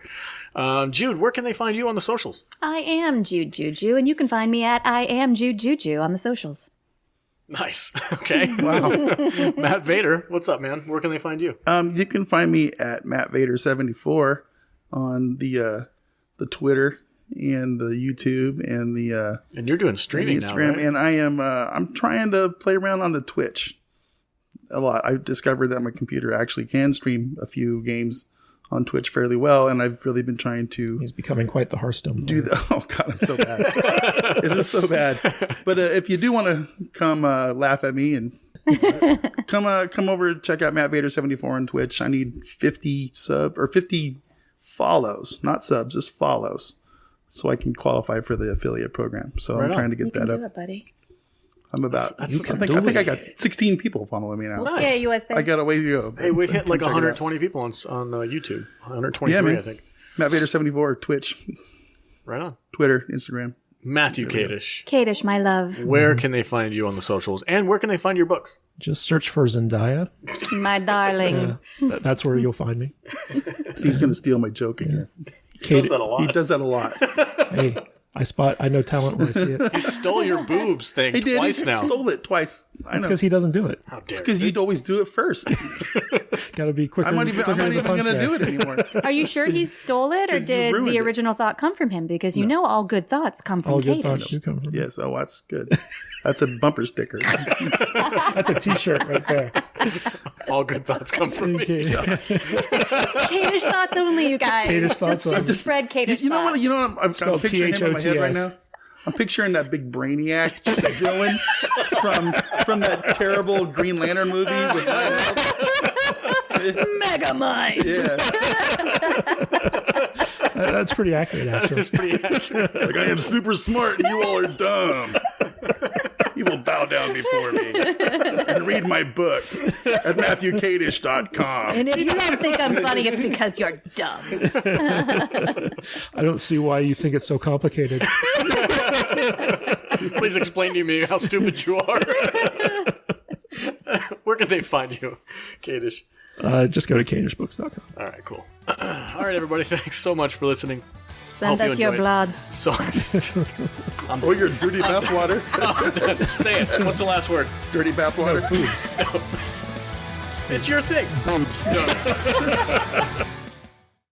Jude, where can they find you on the socials? I am Jude Juju, and you can find me at I am Jude Juju on the socials. Nice. Okay. Wow. Matt Vader, what's up, man? Where can they find you? You can find me at MattVader74 on the Twitter and the YouTube and the And you're doing streaming now, Instagram. right? And I'm trying to play around on the Twitch a lot. I discovered that my computer actually can stream a few games on Twitch fairly well, and I've really been trying to He's becoming quite the Hearthstone do player. that. Oh God, I'm so bad. It is so bad. But if you do want to come laugh at me and come over, check out Matt Vader 74 on Twitch. I need 50 follows, not subs, just follows, so I can qualify for the affiliate program. So Right I'm on. trying to get You can that do up. it, buddy. I'm about. That's I think I got 16 people following me now. Nice. Yeah, USA. I got a way to go. Hey, we hit like Check it out. 120 people on YouTube. 123, Yeah, man. I think. Matt Vader 74, Twitch, Right on. Twitter, Instagram. Matthew Kadish, Kadish, my love. where can they find you on the socials? And where can they find your books? Just search for Zendaya. My darling. That's where you'll find me. He's going to steal my joke again. Kate, Does that a He lot. does that a lot. hey, I know talent when I see it. He stole your boobs thing He did. twice He now. stole it twice. I It's know. because he doesn't do it. How dare Because you'd always do it first. Got to be quicker. I'm not even going to do it anymore. Are you sure he stole it, or 'cause you did ruined the it. original thought come from him? Because you know all good thoughts come from All good Kadish. thoughts do come from. Yes. Oh, that's good. That's a bumper sticker. That's a T-shirt right there. All good thoughts come from me. Okay. Kadish thoughts only, you guys. Kadish thoughts just only. spread Kadish You know what? thoughts. You know what? I'm Spelled picturing him in my head right THOTS. now. I'm picturing that big brainiac, just a villain from that terrible Green Lantern movie with Ryan Reynolds. Megamind. Yeah, That's pretty accurate, actually. It's pretty accurate. like I am super smart and you all are dumb. You will bow down before me and read my books at MatthewKadish.com. And if you don't think I'm funny, it's because you're dumb. I don't see why you think it's so complicated. Please explain to me how stupid you are. Where can they find you, Kadish? Just go to cadishbooks.com. All right, cool. All right, everybody. Thanks so much for listening. Send Hope you us your enjoyed. blood. So, Oh, your dirty bathwater. say it. What's the last word? Dirty bathwater. It's your thing. Boobs. No.